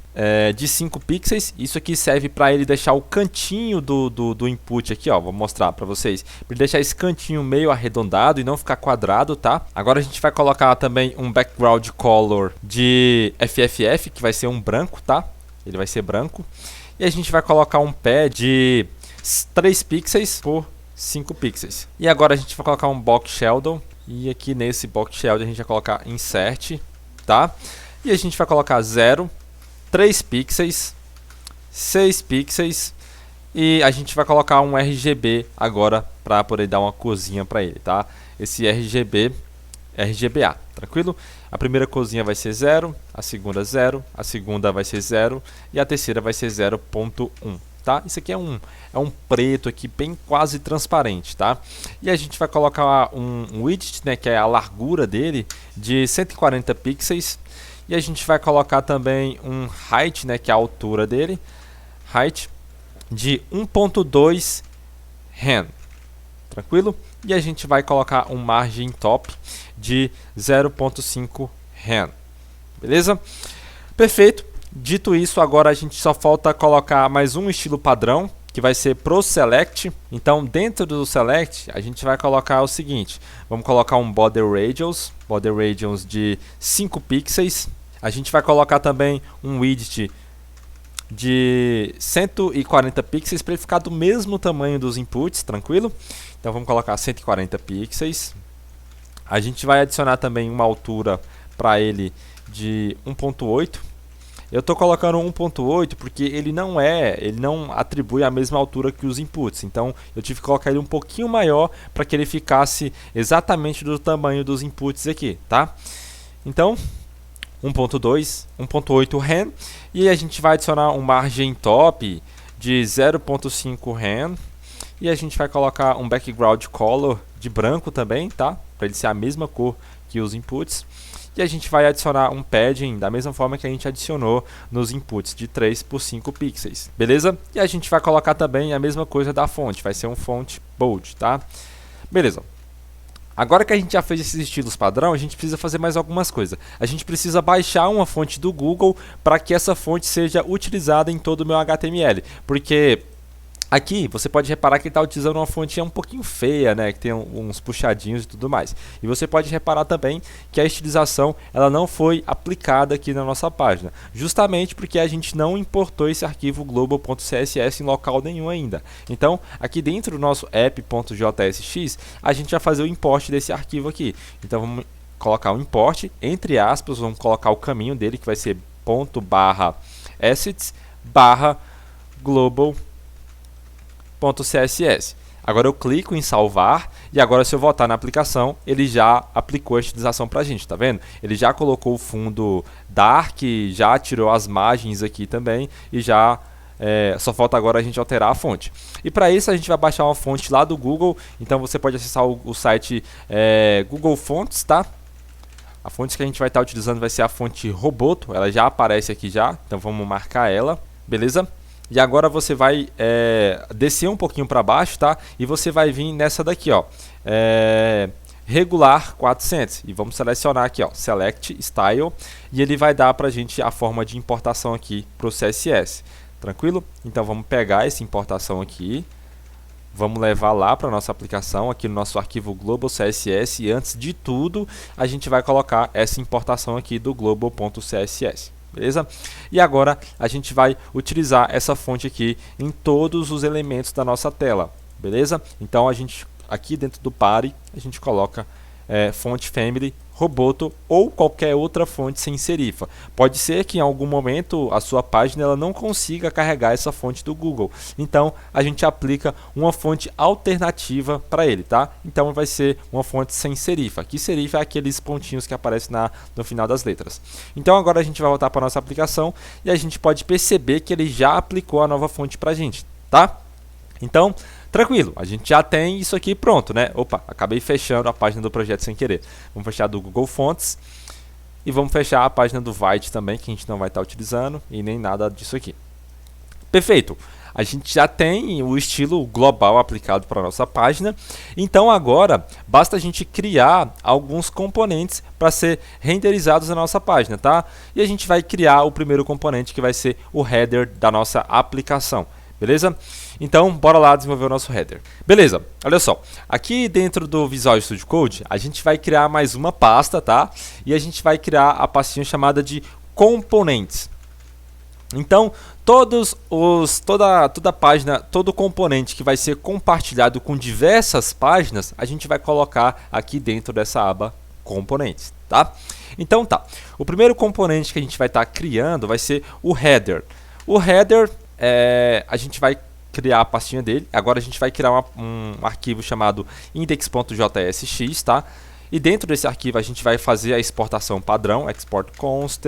de 5 pixels. Isso aqui serve para ele deixar o cantinho do input aqui, ó. Vou mostrar para vocês. Para ele deixar esse cantinho meio arredondado e não ficar quadrado, tá? Agora a gente vai colocar também um background color de FFF, que vai ser um branco, tá? Ele vai ser branco. E a gente vai colocar um pad de 3 pixels por 5 pixels. E agora a gente vai colocar um box shadow. E aqui nesse box shadow a gente vai colocar insert, tá? E a gente vai colocar 0, 3 pixels, 6 pixels. E a gente vai colocar um RGB agora para poder dar uma corzinha para ele, tá? Esse RGBA, tranquilo? A primeira corzinha vai ser 0, a segunda 0, a segunda vai ser 0 e a terceira vai ser 0.1. Tá? Isso aqui é um preto aqui bem quase transparente, tá? E a gente vai colocar um width, né, que é a largura dele, de 140 pixels. E a gente vai colocar também um height, né, que é a altura dele, height de 1.2 rand, tranquilo? E a gente vai colocar um margin top de 0.5 rand, beleza? Perfeito. Dito isso, agora a gente só falta colocar mais um estilo padrão, que vai ser pro select. Então, dentro do select, a gente vai colocar o seguinte: vamos colocar um border radius de 5 pixels. A gente vai colocar também um width de 140 pixels para ele ficar do mesmo tamanho dos inputs, tranquilo? Então, vamos colocar 140 pixels. A gente vai adicionar também uma altura para ele de 1.8. Eu estou colocando 1.8 porque ele não atribui a mesma altura que os inputs. Então eu tive que colocar ele um pouquinho maior para que ele ficasse exatamente do tamanho dos inputs aqui, tá? Então 1.2, 1.8 rand, e a gente vai adicionar um margem top de 0.5 rand, e a gente vai colocar um background color de branco também, tá? Para ele ser a mesma cor que os inputs. E a gente vai adicionar um padding da mesma forma que a gente adicionou nos inputs de 3 por 5 pixels, beleza? E a gente vai colocar também a mesma coisa da fonte, vai ser um font bold, tá? Beleza. Agora que a gente já fez esses estilos padrão, a gente precisa fazer mais algumas coisas. A gente precisa baixar uma fonte do Google para que essa fonte seja utilizada em todo o meu HTML, porque aqui você pode reparar que ele está utilizando uma fonte um pouquinho feia, né, que tem uns puxadinhos e tudo mais. E você pode reparar também que a estilização ela não foi aplicada aqui na nossa página, justamente porque a gente não importou esse arquivo global.css em local nenhum ainda. Então, aqui dentro do nosso app.jsx, a gente vai fazer o import desse arquivo aqui. Então, vamos colocar o import, entre aspas, vamos colocar o caminho dele, que vai ser .assets/global.css. Agora eu clico em salvar e agora se eu voltar na aplicação, ele já aplicou a estilização pra gente, tá vendo? Ele já colocou o fundo dark, já tirou as margens aqui também e já só falta agora a gente alterar a fonte. E para isso a gente vai baixar uma fonte lá do Google, então você pode acessar o site Google Fonts, tá? A fonte que a gente vai estar utilizando vai ser a fonte Roboto, ela já aparece aqui já, então vamos marcar ela, beleza? E agora você vai descer um pouquinho para baixo, tá? E você vai vir nessa daqui, ó, regular 400. E vamos selecionar aqui, ó, select style, e ele vai dar para a gente a forma de importação aqui para o CSS. Tranquilo? Então vamos pegar essa importação aqui, vamos levar lá para nossa aplicação, aqui no nosso arquivo global CSS, e antes de tudo a gente vai colocar essa importação aqui do global.css. Beleza? E agora a gente vai utilizar essa fonte aqui em todos os elementos da nossa tela, beleza? Então a gente aqui dentro do Party a gente coloca fonte family Roboto ou qualquer outra fonte sem serifa. Pode ser que em algum momento a sua página ela não consiga carregar essa fonte do Google. Então a gente aplica uma fonte alternativa para ele, tá? Então vai ser uma fonte sem serifa. Aqui serifa é aqueles pontinhos que aparecem no final das letras. Então agora a gente vai voltar para nossa aplicação e a gente pode perceber que ele já aplicou a nova fonte para a gente, tá? Então, tranquilo, a gente já tem isso aqui pronto, né? Opa, acabei fechando a página do projeto sem querer. Vamos fechar do Google Fonts e vamos fechar a página do Vite também, que a gente não vai estar utilizando e nem nada disso aqui. Perfeito, a gente já tem o estilo global aplicado para a nossa página. Então agora, basta a gente criar alguns componentes para ser renderizados na nossa página, tá? E a gente vai criar o primeiro componente que vai ser o header da nossa aplicação. Beleza? Então, bora lá desenvolver o nosso header. Beleza, olha só. Aqui dentro do Visual Studio Code, a gente vai criar mais uma pasta, tá? E a gente vai criar a pastinha chamada de componentes. Então, toda página, todo componente que vai ser compartilhado com diversas páginas, a gente vai colocar aqui dentro dessa aba componentes, tá? Então tá, o primeiro componente que a gente vai estar criando vai ser o header. O header, a gente vai criar a pastinha dele. Agora a gente vai criar um arquivo chamado index.jsx, tá? E dentro desse arquivo a gente vai fazer a exportação padrão, export const,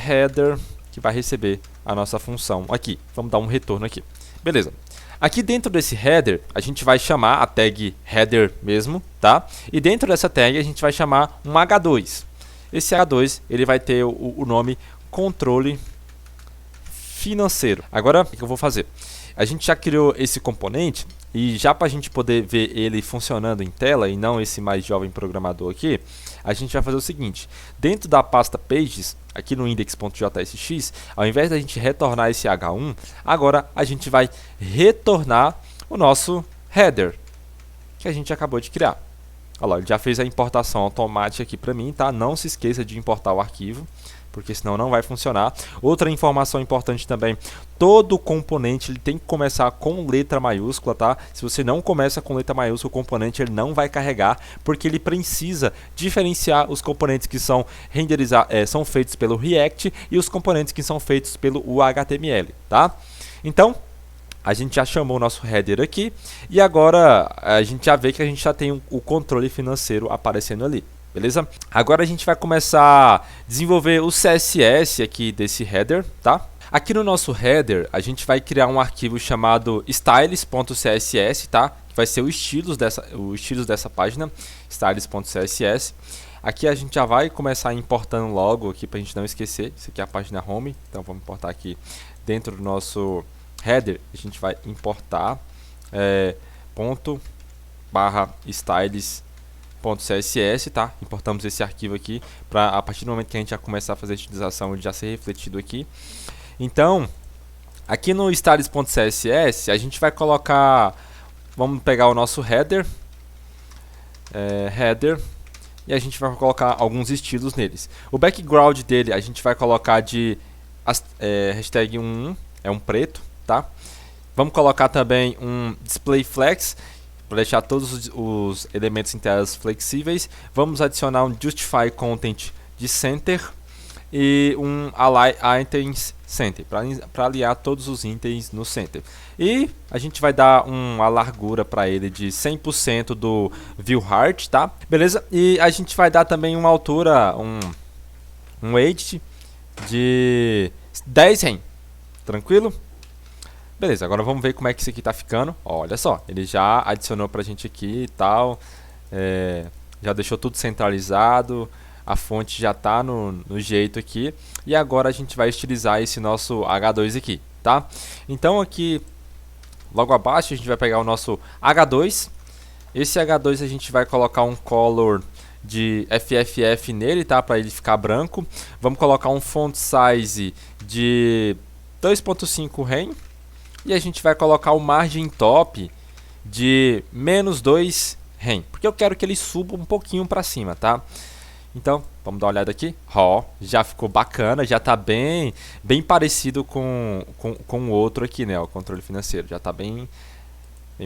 header, que vai receber a nossa função aqui. Vamos dar um retorno aqui. Beleza. Aqui dentro desse header, a gente vai chamar a tag header mesmo, tá? E dentro dessa tag a gente vai chamar um H2. Esse H2, ele vai ter o nome controle financeiro. Agora, o que eu vou fazer? A gente já criou esse componente e já para a gente poder ver ele funcionando em tela e não esse mais jovem programador aqui, a gente vai fazer o seguinte: dentro da pasta pages, aqui no index.jsx, ao invés da gente retornar esse H1, agora a gente vai retornar o nosso header que a gente acabou de criar. Olha lá, ele já fez a importação automática aqui para mim, tá? Não se esqueça de importar o arquivo, porque senão não vai funcionar. Outra informação importante também, todo componente ele tem que começar com letra maiúscula, tá? Se você não começa com letra maiúscula, o componente ele não vai carregar, porque ele precisa diferenciar os componentes que são são feitos pelo React e os componentes que são feitos pelo HTML, tá? Então, a gente já chamou o nosso header aqui e agora a gente já vê que a gente já tem o controle financeiro aparecendo ali. Beleza? Agora a gente vai começar a desenvolver o CSS aqui desse header, tá? Aqui no nosso header, a gente vai criar um arquivo chamado styles.css, tá? vai ser o estilos dessa página, styles.css. Aqui a gente já vai começar importando logo aqui para a gente não esquecer. Isso aqui é a página home, então vamos importar aqui dentro do nosso header. A gente vai importar ponto barra styles.css, tá? Importamos esse arquivo aqui para a partir do momento que a gente já começar a fazer a utilização ele já ser refletido aqui. Então, aqui no styles.css a gente vai colocar, vamos pegar o nosso header, e a gente vai colocar alguns estilos neles. O background dele a gente vai colocar de hashtag 11, é um preto, tá? Vamos colocar também um display flex para deixar todos os elementos em telas flexíveis. Vamos adicionar um justify content de center e um align items center para aliar todos os itens no center. E a gente vai dar uma largura para ele de 100% do view height, tá? Beleza? E a gente vai dar também uma altura, um weight de 10 rem. Tranquilo? Beleza, agora vamos ver como é que isso aqui tá ficando. Olha só, ele já adicionou pra gente aqui e tal. Já deixou tudo centralizado. A fonte já tá no jeito aqui. E agora a gente vai estilizar esse nosso H2 aqui, tá? Então aqui, logo abaixo, a gente vai pegar o nosso H2. Esse H2 a gente vai colocar um color de FFF nele, tá? Para ele ficar branco. Vamos colocar um font size de 2.5 rem. E a gente vai colocar o margin top de -2 rem. Porque eu quero que ele suba um pouquinho para cima, tá? Então, vamos dar uma olhada aqui. Já ficou bacana, já está bem parecido com o outro aqui, né? O controle financeiro, já está bem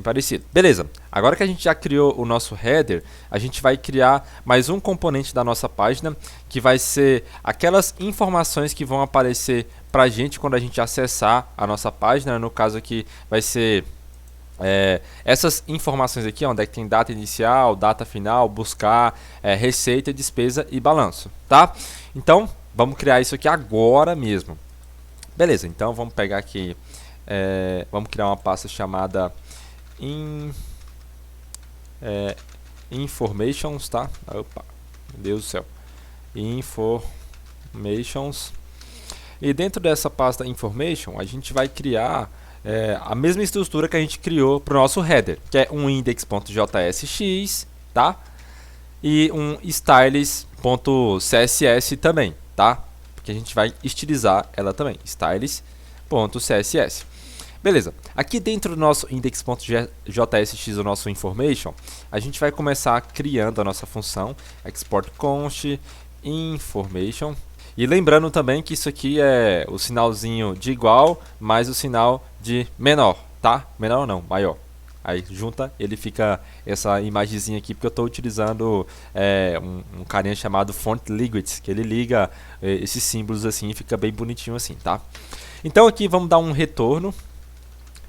parecido. Beleza, agora que a gente já criou o nosso header, a gente vai criar mais um componente da nossa página, que vai ser aquelas informações que vão aparecer para a gente quando a gente acessar a nossa página. No caso aqui vai ser essas informações aqui, onde é que tem data inicial, data final, buscar, receita, despesa e balanço, tá? Então, vamos criar isso aqui agora mesmo. Beleza, então vamos pegar aqui, vamos criar uma pasta chamada informations, tá? Opa, meu Deus do céu. Informations. E dentro dessa pasta information, a gente vai criar a mesma estrutura que a gente criou para o nosso header, que é um index.jsx, tá? E um styles.css também, tá? Porque a gente vai estilizar ela também, styles.css. Beleza, aqui dentro do nosso index.jsx, o nosso information, a gente vai começar criando a nossa função export const information. E lembrando também que isso aqui é o sinalzinho de igual mais o sinal de menor, tá? Menor não, maior. Aí junta, ele fica essa imagenzinha aqui, porque eu estou utilizando um carinha chamado Font Liquids, que ele liga esses símbolos assim e fica bem bonitinho assim, tá? Então aqui vamos dar um retorno.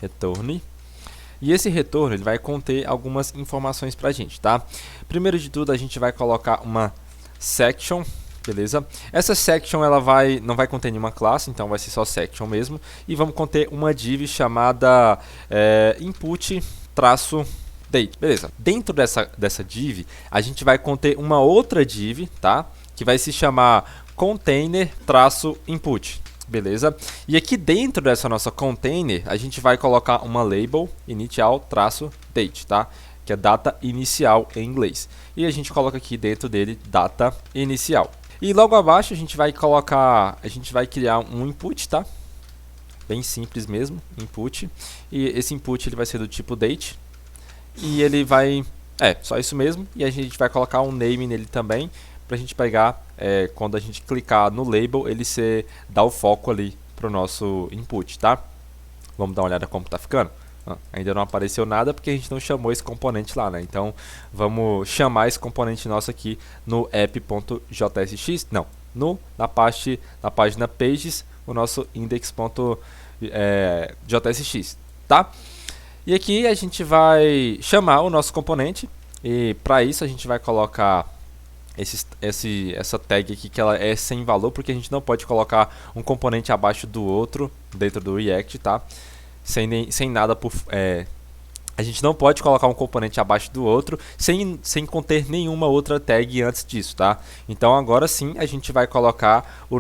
Return. E esse retorno ele vai conter algumas informações pra gente, tá? Primeiro de tudo, a gente vai colocar uma section. Beleza? Essa section ela não vai conter nenhuma classe, então vai ser só section mesmo. E vamos conter uma div chamada input-date. Beleza? Dentro dessa div, a gente vai conter uma outra div, tá? Que vai se chamar container-input. Beleza? E aqui dentro dessa nossa container, a gente vai colocar uma label initial-date, tá? Que é data inicial em inglês. E a gente coloca aqui dentro dele data inicial. E logo abaixo a gente vai criar um input, tá? Bem simples mesmo, input. E esse input ele vai ser do tipo date. E ele vai, só isso mesmo. E a gente vai colocar um name nele também, pra gente pegar, quando a gente clicar no label, ele dar o foco ali pro nosso input, tá? Vamos dar uma olhada como tá ficando. Ainda não apareceu nada porque a gente não chamou esse componente lá, né? Então vamos chamar esse componente nosso aqui no app.jsx, não, na página pages, o nosso index.jsx, tá? E aqui a gente vai chamar o nosso componente e para isso a gente vai colocar essa tag aqui, que ela é sem valor, porque a gente não pode colocar um componente abaixo do outro dentro do React, tá? Sem nada A gente não pode colocar um componente abaixo do outro sem conter nenhuma outra tag antes disso, tá? Então agora sim a gente vai colocar a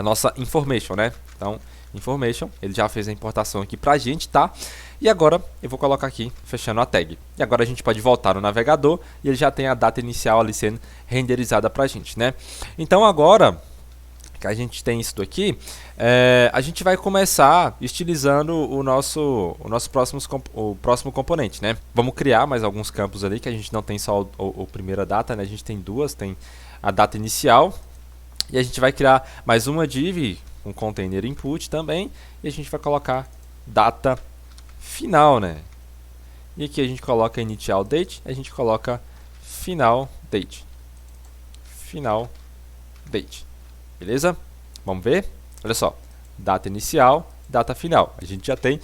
nossa information, né? Então, information, ele já fez a importação aqui pra gente, tá? E agora eu vou colocar aqui, fechando a tag. E agora a gente pode voltar no navegador e ele já tem a data inicial ali sendo renderizada pra gente, né? Então agora que a gente tem isso aqui, a gente vai começar estilizando o nosso próximo componente, né? Vamos criar mais alguns campos ali, que a gente não tem só o primeira data, né? A gente tem duas, tem a data inicial, e a gente vai criar mais uma div com container input também, e a gente vai colocar data final, né? E aqui a gente coloca initial date, a gente coloca final date. Final date. Beleza? Vamos ver? Olha só, data inicial, data final. A gente já tem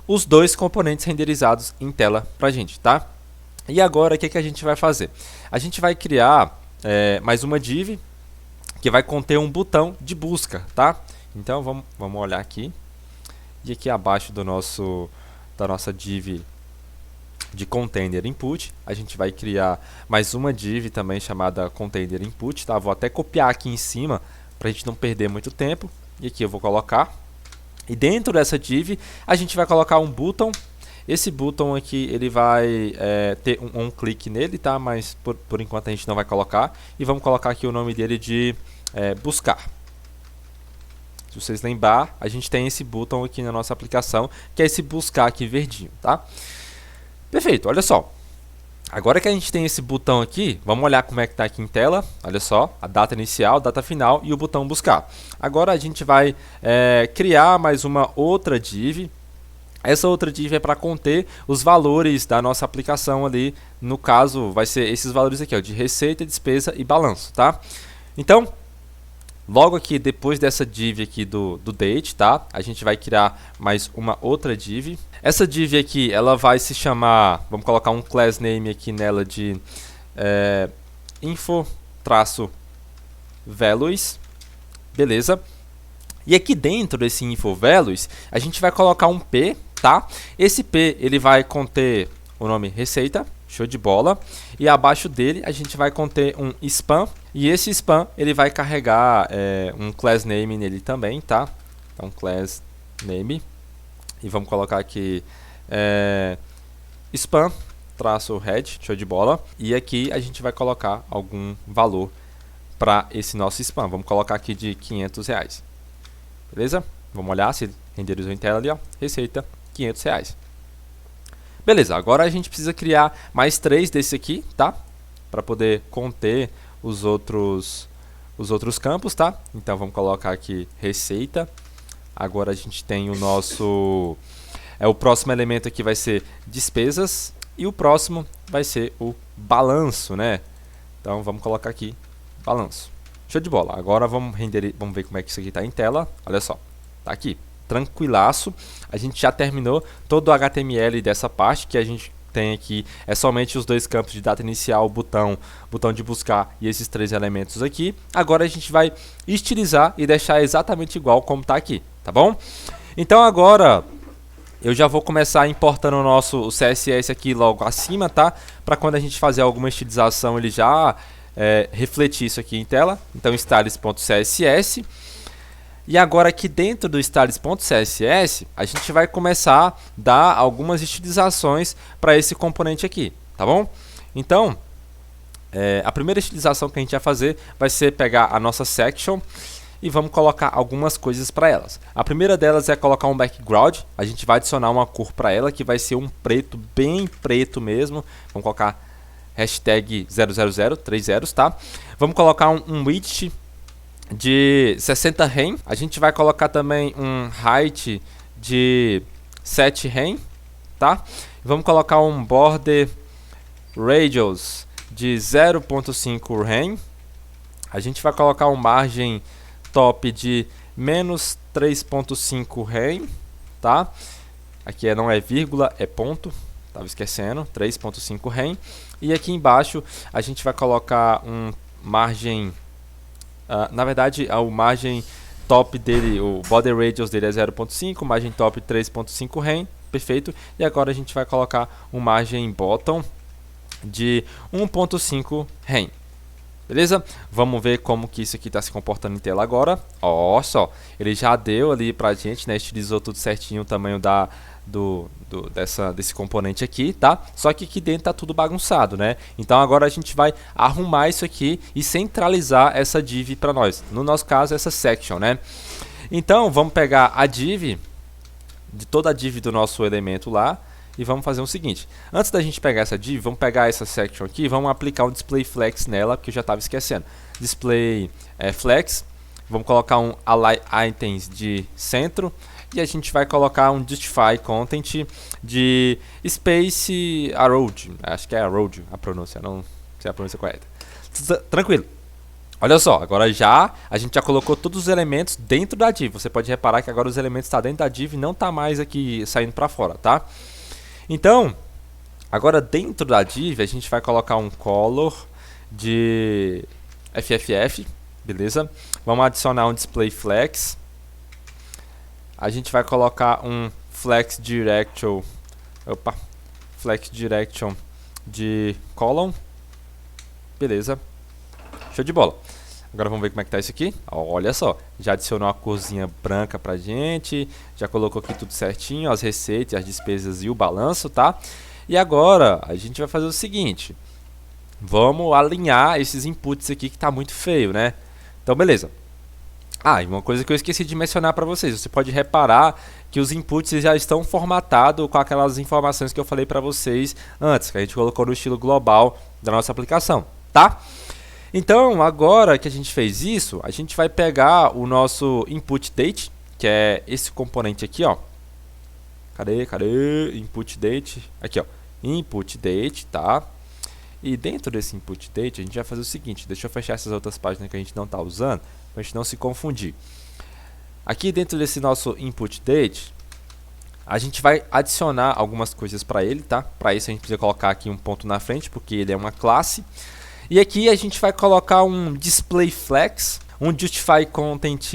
os dois componentes renderizados em tela pra gente, tá? E agora, o que a gente vai fazer? A gente vai criar mais uma div que vai conter um botão de busca, tá? Então, vamos olhar aqui. E aqui abaixo da nossa div de container input, a gente vai criar mais uma div também chamada container input, tá? Vou até copiar aqui em cima para a gente não perder muito tempo. E aqui eu vou colocar. E dentro dessa div, a gente vai colocar um button. Esse button aqui, ele vai ter um clique nele, tá? Mas por enquanto a gente não vai colocar. E vamos colocar aqui o nome dele de buscar. Se vocês lembrar, a gente tem esse button aqui na nossa aplicação, que é esse buscar aqui verdinho, tá? Perfeito, olha só. Agora que a gente tem esse botão aqui, vamos olhar como é que está aqui em tela. Olha só, a data inicial, data final e o botão buscar. Agora a gente vai criar mais uma outra div. Essa outra div é para conter os valores da nossa aplicação ali. No caso, vai ser esses valores aqui, ó, de receita, despesa e balanço, tá? Então, logo aqui, depois dessa div aqui do date, tá? A gente vai criar mais uma outra div. Essa div aqui, ela vai se chamar, vamos colocar um class name aqui nela de info-values, beleza? E aqui dentro desse info-values, a gente vai colocar um P, tá? Esse P, ele vai conter o nome receita, show de bola. E abaixo dele, a gente vai conter um span. E esse span, ele vai carregar um class name nele também, tá? Então, class name. E vamos colocar aqui span-head, show de bola. E aqui a gente vai colocar algum valor para esse nosso span. Vamos colocar aqui de R$500. Beleza? Vamos olhar se renderizou em tela ali, ó. Receita, R$500. Beleza, agora a gente precisa criar mais 3 desse aqui, tá? Para poder conter os outros campos, tá? Então vamos colocar aqui receita. Agora a gente tem o nosso... o próximo elemento aqui vai ser despesas. E o próximo vai ser o balanço, né? Então vamos colocar aqui balanço. Show de bola. Agora vamos ver como é que isso aqui está em tela. Olha só, tá aqui. Tranquilaço. A gente já terminou todo o HTML dessa parte que a gente tem aqui. É somente os dois campos de data inicial, botão de buscar e esses 3 elementos aqui. Agora a gente vai estilizar e deixar exatamente igual como está aqui, tá bom? Então agora eu já vou começar importando o CSS aqui logo acima, tá? Para quando a gente fazer alguma estilização ele já refletir isso aqui em tela. Então styles.css. E agora aqui dentro do styles.css, a gente vai começar a dar algumas estilizações para esse componente aqui, tá bom? Então, a primeira estilização que a gente vai fazer vai ser pegar a nossa section e vamos colocar algumas coisas para elas. A primeira delas é colocar um background. A gente vai adicionar uma cor para ela que vai ser um preto, bem preto mesmo. Vamos colocar hashtag 000, 3 zeros, tá? Vamos colocar um width de 60 rem. A gente vai colocar também um height de 7 rem, tá? Vamos colocar um border radius de 0.5 rem. A gente vai colocar um margem top de menos 3.5 rem, tá? Aqui não é vírgula, é ponto. Estava esquecendo, 3.5 rem. E aqui embaixo a gente vai colocar um margem... na verdade, a margem top dele, o border radius dele é 0.5, margem top 3.5 rem. perfeito. E agora a gente vai colocar um margem bottom de 1.5 rem. Beleza? Vamos ver como que isso aqui está se comportando em tela agora. Ó, só, ele já deu ali pra gente, né? Estilizou tudo certinho o tamanho desse componente aqui, tá? Só que aqui dentro tá tudo bagunçado, né? Então agora a gente vai arrumar isso aqui e centralizar essa div para nós. No nosso caso, essa section, né? Então vamos pegar a div, de toda a div do nosso elemento lá, e vamos fazer o seguinte. Antes da gente pegar essa div, vamos pegar essa section aqui, vamos aplicar um display flex nela, porque eu já estava esquecendo. Display flex, vamos colocar um align items de centro, e a gente vai colocar um justify content de space arrowed, acho que é arrowed a pronúncia, não sei a pronúncia correta. Tranquilo. Olha só, agora a gente já colocou todos os elementos dentro da div. Você pode reparar que agora os elementos estão dentro da div e não está mais aqui saindo para fora, tá? Então, agora dentro da div a gente vai colocar um color de FFF, beleza? Vamos adicionar um display flex. A gente vai colocar um flex direction de column, beleza? Show de bola. Agora vamos ver como é que tá isso aqui. Olha só, já adicionou uma corzinha branca pra gente, já colocou aqui tudo certinho, as receitas, as despesas e o balanço, tá? E agora a gente vai fazer o seguinte, vamos alinhar esses inputs aqui que tá muito feio, né? Então beleza. E uma coisa que eu esqueci de mencionar para vocês, você pode reparar que os inputs já estão formatados com aquelas informações que eu falei para vocês antes, que a gente colocou no estilo global da nossa aplicação, tá? Então, agora que a gente fez isso, a gente vai pegar o nosso input date, que é esse componente aqui, ó. Cadê? Input date. Aqui, ó. Input date, tá? E dentro desse input date, a gente vai fazer o seguinte. Deixa eu fechar essas outras páginas que a gente não está usando, para a gente não se confundir. Aqui dentro desse nosso input date, a gente vai adicionar algumas coisas para ele, tá? Para isso a gente precisa colocar aqui um ponto na frente, porque ele é uma classe. E aqui a gente vai colocar um display flex, um justify content,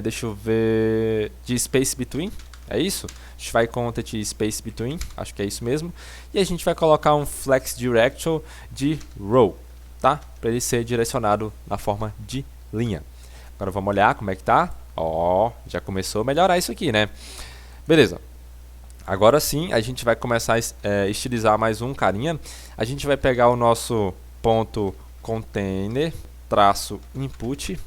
deixa eu ver, de space between, é isso? Justify content space between, acho que é isso mesmo. E a gente vai colocar um flex direction de row, tá? Para ele ser direcionado na forma de linha. Agora vamos olhar como é que tá. Ó, já começou a melhorar isso aqui, né? Beleza. Agora sim, a gente vai começar a estilizar mais um carinha. A gente vai pegar o nosso ponto container traço input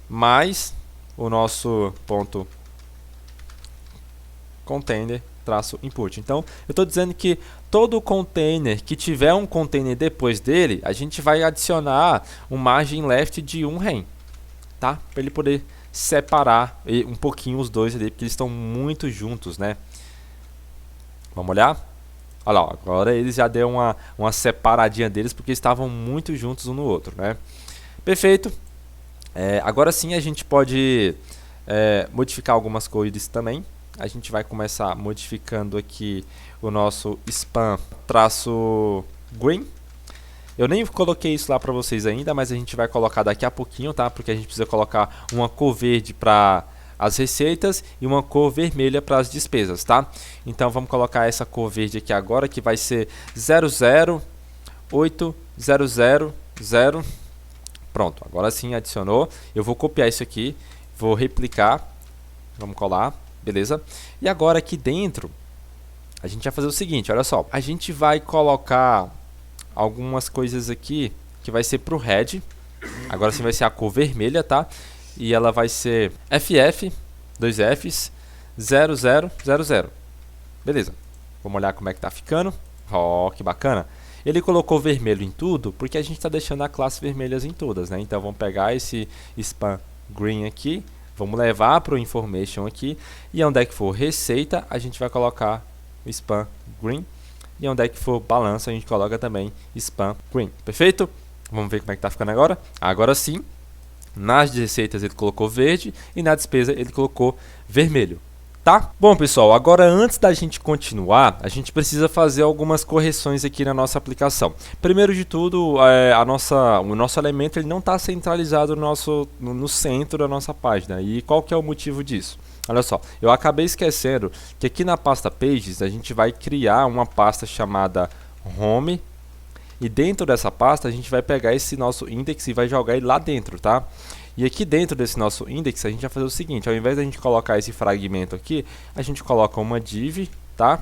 mais o nosso ponto container traço input. Então eu estou dizendo que todo container que tiver um container depois dele, a gente vai adicionar um margin left de 1 rem, tá? Para ele poder separar um pouquinho os dois ali, porque eles estão muito juntos, né? Vamos olhar? Olha lá, agora eles já deu uma separadinha deles porque estavam muito juntos um no outro, né? Perfeito. Agora sim a gente pode modificar algumas coisas também. A gente vai começar modificando aqui o nosso span traço green. Eu nem coloquei isso lá para vocês ainda, mas a gente vai colocar daqui a pouquinho, tá? Porque a gente precisa colocar uma cor verde para as receitas e uma cor vermelha para as despesas, tá? Então vamos colocar essa cor verde aqui agora, que vai ser 0080000. Pronto, agora sim adicionou. Eu vou copiar isso aqui, vou replicar, vamos colar, beleza? E agora aqui dentro, a gente vai fazer o seguinte, olha só. A gente vai colocar algumas coisas aqui, que vai ser para o head. Agora sim vai ser a cor vermelha, tá? E ela vai ser FF, 2 Fs, 0000. Beleza. Vamos olhar como é que tá ficando. Ó, que bacana. Ele colocou vermelho em tudo, porque a gente está deixando a classe vermelhas em todas, né? Então vamos pegar esse span green aqui, vamos levar para o information aqui, e onde é que for receita, a gente vai colocar o span green, e onde é que for balanço, a gente coloca também span green. Perfeito? Vamos ver como é que tá ficando agora. Agora sim. Nas receitas ele colocou verde e na despesa ele colocou vermelho. tá? Bom, pessoal, agora antes da gente continuar, a gente precisa fazer algumas correções aqui na nossa aplicação. Primeiro de tudo, o nosso elemento ele não está centralizado no centro da nossa página. E qual que é o motivo disso? Olha só, eu acabei esquecendo que aqui na pasta Pages a gente vai criar uma pasta chamada Home. E dentro dessa pasta a gente vai pegar esse nosso index e vai jogar ele lá dentro, tá? E aqui dentro desse nosso index a gente vai fazer o seguinte, ao invés de a gente colocar esse fragmento aqui, a gente coloca uma div, tá?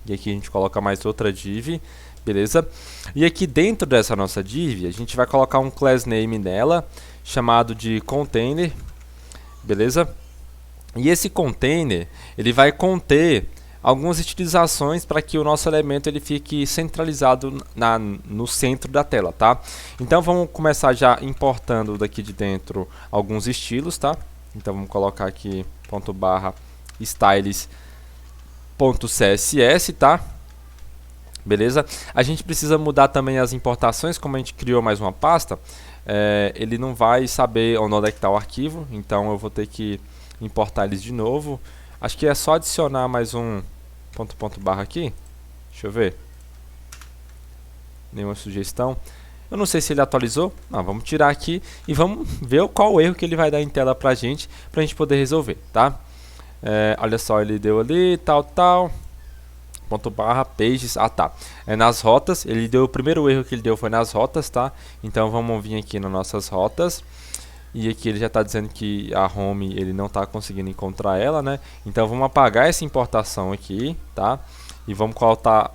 E aqui a gente coloca mais outra div, beleza? E aqui dentro dessa nossa div, a gente vai colocar um class name nela, chamado de container, beleza? E esse container, ele vai conter algumas utilizações para que o nosso elemento ele fique centralizado no centro da tela, tá? Então vamos começar já importando daqui de dentro alguns estilos, tá? Então vamos colocar aqui styles.css, tá? Beleza? A gente precisa mudar também as importações, como a gente criou mais uma pasta, ele não vai saber onde é que está o arquivo, então eu vou ter que importar eles de novo. Acho que é só adicionar mais um ponto barra aqui. Deixa eu ver. Nenhuma sugestão. Eu não sei se ele atualizou. Não, vamos tirar aqui e vamos ver qual o erro que ele vai dar em tela pra gente poder resolver, tá? Olha só, ele deu ali, tal. Ponto barra, pages, tá. Nas rotas, ele deu, o primeiro erro que ele deu foi nas rotas, tá? Então vamos vir aqui nas nossas rotas. E aqui ele já está dizendo que a home ele não está conseguindo encontrar ela, né? Então vamos apagar essa importação aqui, tá? E vamos colocar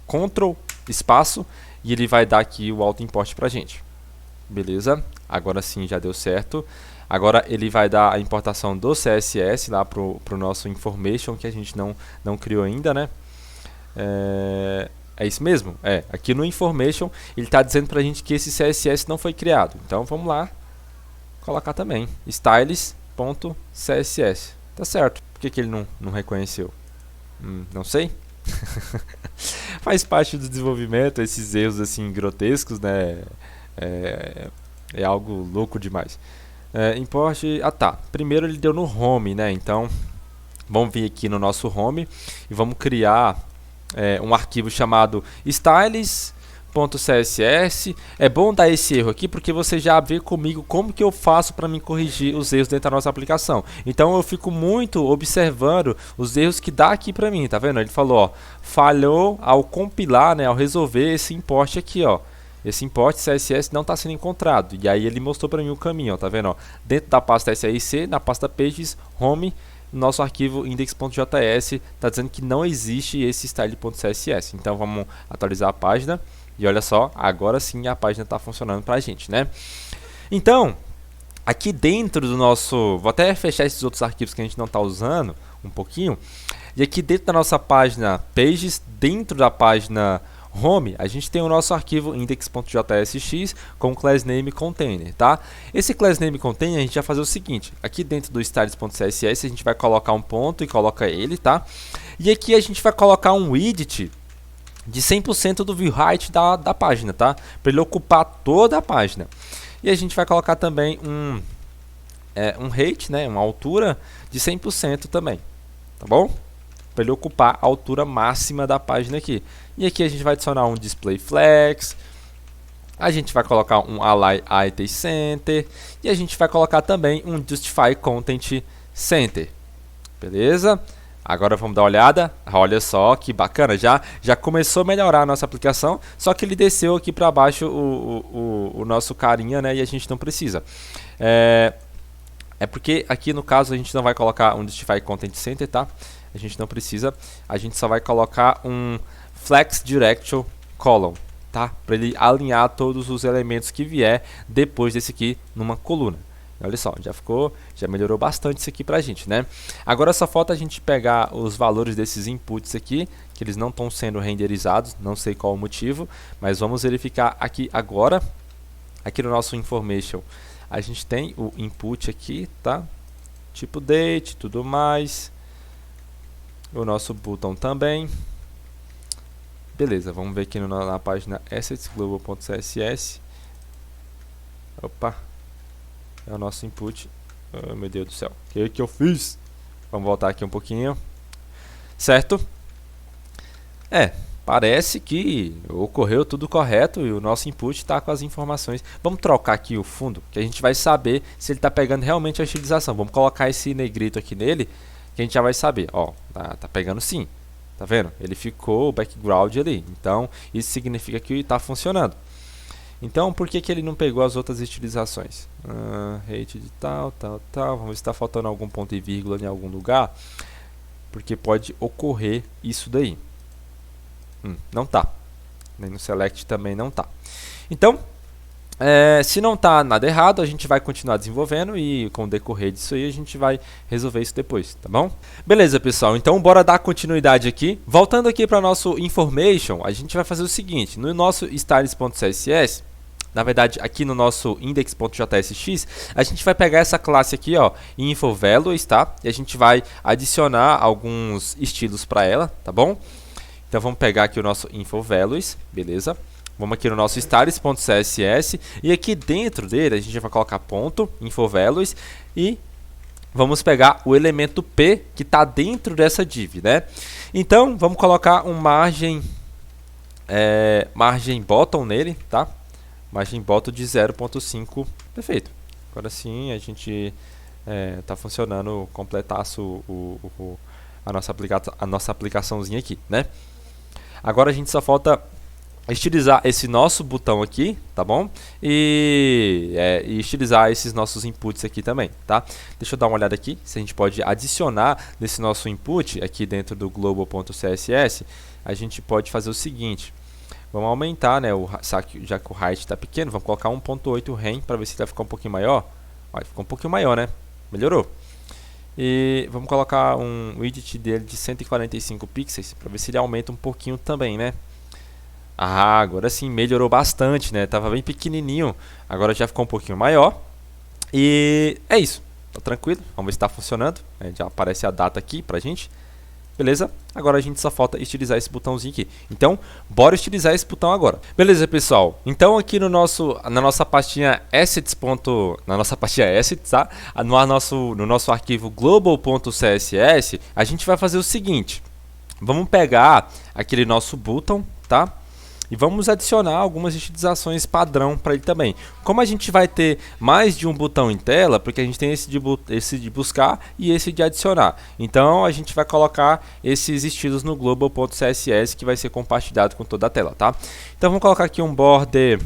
Ctrl espaço e ele vai dar aqui o auto import pra gente. Beleza? Agora sim já deu certo. Agora ele vai dar a importação do CSS lá pro nosso information que a gente não criou ainda, né? É isso mesmo? Aqui no information ele está dizendo pra gente que esse CSS não foi criado. Então vamos lá colocar também styles.css. Tá certo. Por que ele não reconheceu? Não sei. Faz parte do desenvolvimento, esses erros assim grotescos, né? É algo louco demais. Import, tá. Primeiro ele deu no home, né? Então vamos vir aqui no nosso home e vamos criar um arquivo chamado styles.css. É bom dar esse erro aqui porque você já vê comigo como que eu faço para me corrigir os erros dentro da nossa aplicação. Então eu fico muito observando os erros que dá aqui para mim, tá vendo? Ele falou, ó, falhou ao compilar, né, ao resolver esse import aqui, ó. Esse import CSS não está sendo encontrado. E aí ele mostrou para mim o caminho, ó, tá vendo? Ó? Dentro da pasta SRC, na pasta pages, home, nosso arquivo index.js está dizendo que não existe esse style.css. Então vamos atualizar a página. E olha só, agora sim a página está funcionando para a gente, né? Então, aqui dentro do nosso... Vou até fechar esses outros arquivos que a gente não está usando um pouquinho. E aqui dentro da nossa página Pages, dentro da página Home, a gente tem o nosso arquivo index.jsx com class name container, tá? Esse class name container a gente vai fazer o seguinte, aqui dentro do styles.css a gente vai colocar um ponto e coloca ele, tá? E aqui a gente vai colocar um widget de 100% do view height da página, tá? Para ele ocupar toda a página. E a gente vai colocar também um height, né? Uma altura de 100% também, tá bom? Para ele ocupar a altura máxima da página aqui. E aqui a gente vai adicionar um display flex, a gente vai colocar um align item center e a gente vai colocar também um justify content center. Beleza? Agora vamos dar uma olhada. Olha só que bacana, já começou a melhorar a nossa aplicação, só que ele desceu aqui para baixo o nosso carinha, né? E a gente não precisa. É porque aqui no caso a gente não vai colocar um justify content center, tá? A gente não precisa, a gente só vai colocar um flex direction column, tá? Para ele alinhar todos os elementos que vier depois desse aqui numa coluna. Olha só, já melhorou bastante isso aqui pra gente, né? Agora só falta a gente pegar os valores desses inputs aqui, que eles não estão sendo renderizados, não sei qual o motivo, mas vamos verificar aqui agora. Aqui no nosso information, a gente tem o input aqui, tá? Tipo date, tudo mais. O nosso botão também. Beleza, vamos ver aqui na página assetsglobal.css. Opa! É o nosso input. Oh, meu Deus do céu. O que eu fiz? Vamos voltar aqui um pouquinho. Certo? Parece que ocorreu tudo correto e o nosso input está com as informações. Vamos trocar aqui o fundo, que a gente vai saber se ele está pegando realmente a estilização. Vamos colocar esse negrito aqui nele, que a gente já vai saber. Ó, tá pegando sim. Tá vendo? Ele ficou o background ali. Então, isso significa que está funcionando. Então, por que ele não pegou as outras estilizações? Rate de tal. Vamos ver se está faltando algum ponto e vírgula em algum lugar. Porque pode ocorrer isso daí. Não tá. Nem no select também não tá. Então, se não tá nada errado, a gente vai continuar desenvolvendo e com o decorrer disso aí a gente vai resolver isso depois, tá bom? Beleza, pessoal. Então, bora dar continuidade aqui. Voltando aqui para nosso information, a gente vai fazer o seguinte. No nosso styles.css, na verdade, aqui no nosso index.jsx, a gente vai pegar essa classe aqui, ó, InfoValues, tá? E a gente vai adicionar alguns estilos para ela, tá bom? Então vamos pegar aqui o nosso InfoValues, beleza? Vamos aqui no nosso styles.css e aqui dentro dele a gente vai colocar ponto InfoValues e vamos pegar o elemento P que está dentro dessa div, né? Então vamos colocar um margem bottom nele, tá? Margem bottom de 0.5, perfeito. Agora sim a gente está funcionando completaço a nossa aplicaçãozinha aqui, né? Agora a gente só falta estilizar esse nosso botão aqui, tá bom? E estilizar esses nossos inputs aqui também, tá? Deixa eu dar uma olhada aqui, se a gente pode adicionar nesse nosso input aqui dentro do global.css, a gente pode fazer o seguinte. Vamos aumentar, né, já que o height está pequeno, vamos colocar 1.8 rem para ver se ele vai ficar um pouquinho maior. Olha, ficou um pouquinho maior, né? Melhorou. E vamos colocar um width dele de 145 pixels para ver se ele aumenta um pouquinho também, né? Agora sim, melhorou bastante, né? Tava bem pequenininho, agora já ficou um pouquinho maior. E é isso, tá tranquilo, vamos ver se está funcionando. Já aparece a data aqui pra gente. Beleza? Agora a gente só falta estilizar esse botãozinho aqui. Então, bora estilizar esse botão agora. Beleza, pessoal? Então aqui na nossa pastinha assets, tá? No nosso arquivo global.css, a gente vai fazer o seguinte. Vamos pegar aquele nosso botão, tá? E vamos adicionar algumas estilizações padrão para ele também. Como a gente vai ter mais de um botão em tela, porque a gente tem esse de buscar e esse de adicionar. Então a gente vai colocar esses estilos no global.css que vai ser compartilhado com toda a tela, tá? Então vamos colocar aqui um border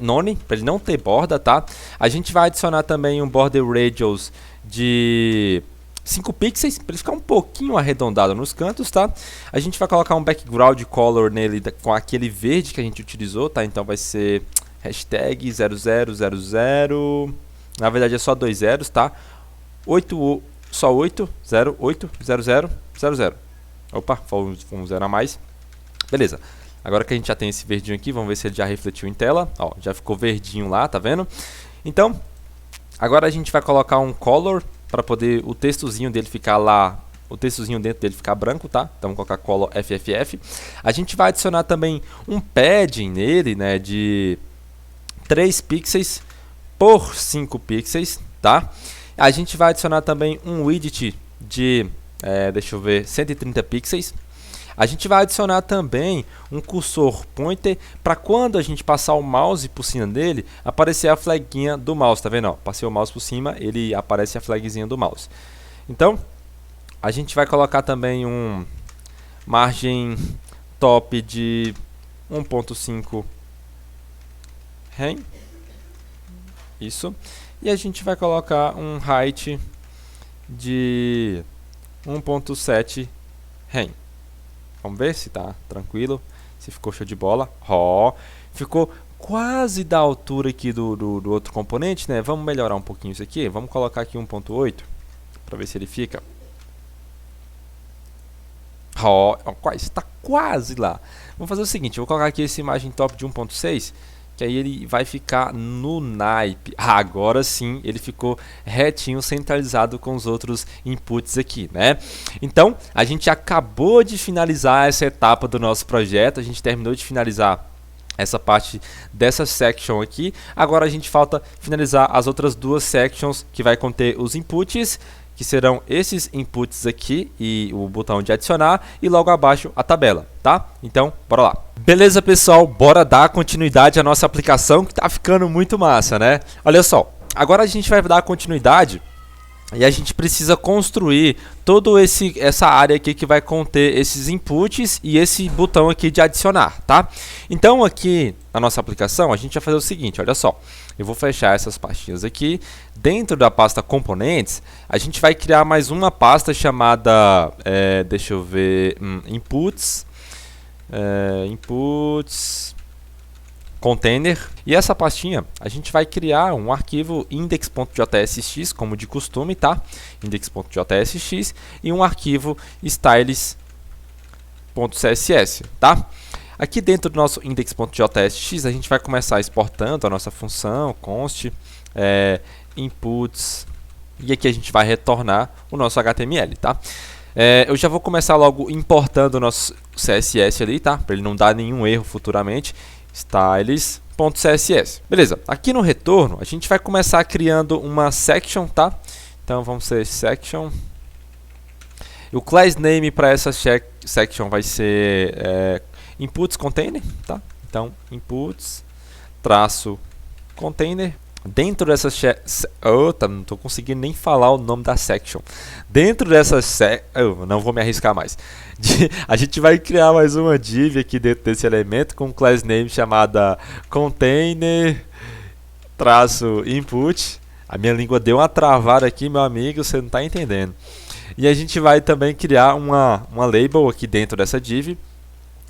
none, para ele não ter borda, tá? A gente vai adicionar também um border radius de 5 pixels, para ele ficar um pouquinho arredondado nos cantos, tá? A gente vai colocar um background color nele com aquele verde que a gente utilizou, tá? Então vai ser hashtag 0000, na verdade é só 2 zeros, tá? 8, só 8, 0, 8, 0, 0, 0, 0. Opa, foi um 0 a mais. Beleza. Agora que a gente já tem esse verdinho aqui, vamos ver se ele já refletiu em tela. Ó, já ficou verdinho lá, tá vendo? Então, agora a gente vai colocar um color para poder o textozinho dele ficar lá, o textozinho dentro dele ficar branco, tá? Então vamos colocar color FFF. A gente vai adicionar também um padding nele, né, de 3 pixels por 5 pixels, tá? A gente vai adicionar também um width de, deixa eu ver, 130 pixels. A gente vai adicionar também um cursor pointer para quando a gente passar o mouse por cima dele, aparecer a flaguinha do mouse, tá vendo? Ó, passei o mouse por cima, ele aparece a flagzinha do mouse. Então, a gente vai colocar também um margem top de 1.5 rem. Isso. E a gente vai colocar um height de 1.7 rem. Vamos ver se tá tranquilo, se ficou show de bola. Ó, ficou quase da altura aqui do outro componente, né? Vamos melhorar um pouquinho isso aqui. Vamos colocar aqui 1.8 para ver se ele fica. Ó, está quase lá. Vamos fazer o seguinte, eu vou colocar aqui essa imagem top de 1.6, que aí ele vai ficar no naipe. Agora sim, ele ficou retinho, centralizado com os outros inputs aqui, né? Então, a gente acabou de finalizar essa etapa do nosso projeto. A gente terminou de finalizar essa parte dessa section aqui. Agora a gente falta finalizar as outras duas sections que vai conter os inputs, que serão esses inputs aqui e o botão de adicionar e logo abaixo a tabela, tá? Então, bora lá. Beleza, pessoal, bora dar continuidade à nossa aplicação que tá ficando muito massa, né? Olha só, agora a gente vai dar continuidade e a gente precisa construir toda essa área aqui que vai conter esses inputs e esse botão aqui de adicionar, tá? Então aqui na nossa aplicação a gente vai fazer o seguinte, olha só. Eu vou fechar essas pastinhas aqui. Dentro da pasta componentes, a gente vai criar mais uma pasta chamada, deixa eu ver, inputs, container, e essa pastinha a gente vai criar um arquivo index.jsx como de costume, tá? Index.jsx e um arquivo styles.css, tá? Aqui dentro do nosso index.jsx a gente vai começar exportando a nossa função const inputs e aqui a gente vai retornar o nosso HTML, tá? Eu já vou começar logo importando o nosso CSS ali, tá? Para ele não dar nenhum erro futuramente. Styles.css. Beleza, aqui no retorno a gente vai começar criando uma section, tá? Então vamos ser section. O class name para essa section vai ser inputs container, tá? Então inputs traço container. Dentro dessa não estou conseguindo nem falar o nome da section. Dentro dessa não vou me arriscar mais. A gente vai criar mais uma div aqui dentro desse elemento com um class name chamada container traço input. A minha língua deu uma travada aqui, meu amigo, você não está entendendo. E a gente vai também criar uma label aqui dentro dessa div.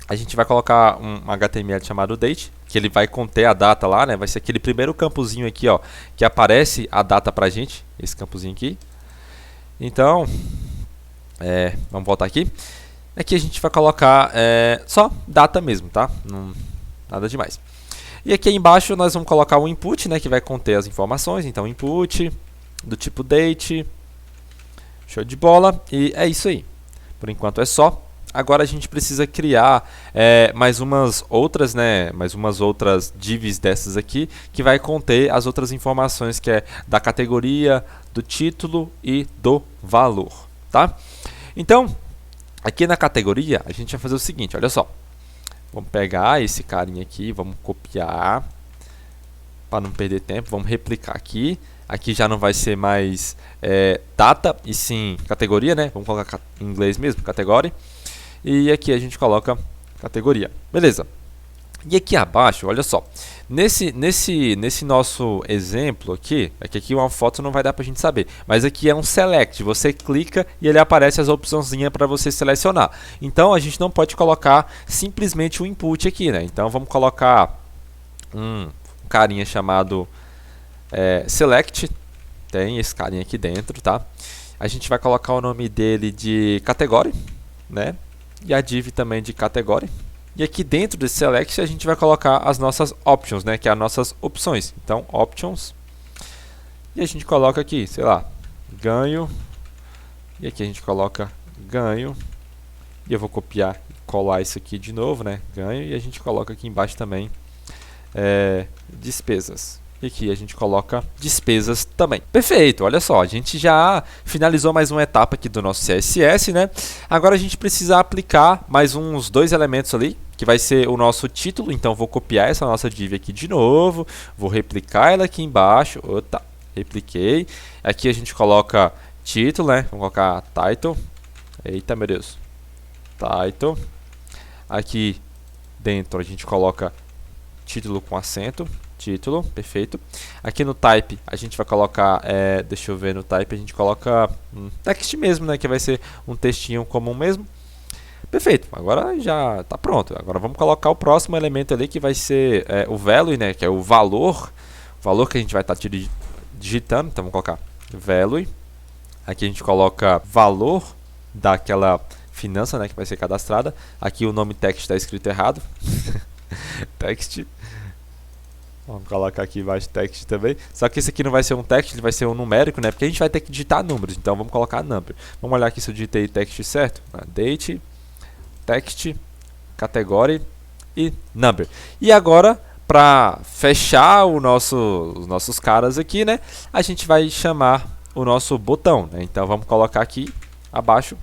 A gente vai colocar um HTML chamado date, que ele vai conter a data lá, né? Vai ser aquele primeiro campozinho aqui, ó, que aparece a data pra gente, esse campozinho aqui. Então, vamos voltar aqui. Aqui a gente vai colocar só data mesmo, tá? Nada demais. E aqui embaixo nós vamos colocar o input, né, que vai conter as informações. Então, input do tipo date. Show de bola. E é isso aí. Por enquanto é só. Agora a gente precisa criar mais umas outras divs dessas aqui, que vai conter as outras informações que é da categoria, do título e do valor, tá? Então, aqui na categoria, a gente vai fazer o seguinte, olha só. Vamos pegar esse carinha aqui, vamos copiar, para não perder tempo, vamos replicar aqui. Aqui já não vai ser mais data, e sim categoria, né? Vamos colocar em inglês mesmo, category. E aqui a gente coloca categoria. Beleza. E aqui abaixo, olha só. Nesse nosso exemplo aqui, é que aqui uma foto não vai dar pra gente saber. Mas aqui é um select. Você clica e ele aparece as opçãozinhas para você selecionar. Então a gente não pode colocar simplesmente o input aqui, né? Então vamos colocar um carinha chamado select. Tem esse carinha aqui dentro, tá? A gente vai colocar o nome dele de category, né? E a div também de category. E aqui dentro desse select a gente vai colocar as nossas options, né, que é as nossas opções. Então, options. E a gente coloca aqui, sei lá, ganho. E aqui a gente coloca ganho. E eu vou copiar e colar isso aqui de novo, né, ganho. E a gente coloca aqui embaixo também despesas. E aqui a gente coloca despesas também. Perfeito, olha só, a gente já finalizou mais uma etapa aqui do nosso CSS, né? Agora a gente precisa aplicar mais uns dois elementos ali, que vai ser o nosso título. Então vou copiar essa nossa div aqui de novo, vou replicar ela aqui embaixo. Opa, repliquei. Aqui a gente coloca título, né? Vamos colocar title. Eita, meu Deus. Title. Aqui dentro a gente coloca título com acento. Título, perfeito. Aqui no type a gente vai colocar, deixa eu ver, no type a gente coloca text mesmo, né, que vai ser um textinho comum mesmo. Perfeito, agora já está pronto. Agora vamos colocar o próximo elemento ali que vai ser o value, né, que é o valor que a gente vai estar digitando. Então vamos colocar value. Aqui a gente coloca valor daquela finança, né, que vai ser cadastrada. Aqui o nome text está escrito errado. Text. Vamos colocar aqui embaixo text também. Só que esse aqui não vai ser um text, ele vai ser um numérico, né? Porque a gente vai ter que digitar números. Então vamos colocar number. Vamos olhar aqui se eu digitei text certo. Date, text, category, e number. E agora, para fechar os nossos caras aqui, né, a gente vai chamar o nosso botão, né? Então vamos colocar aqui abaixo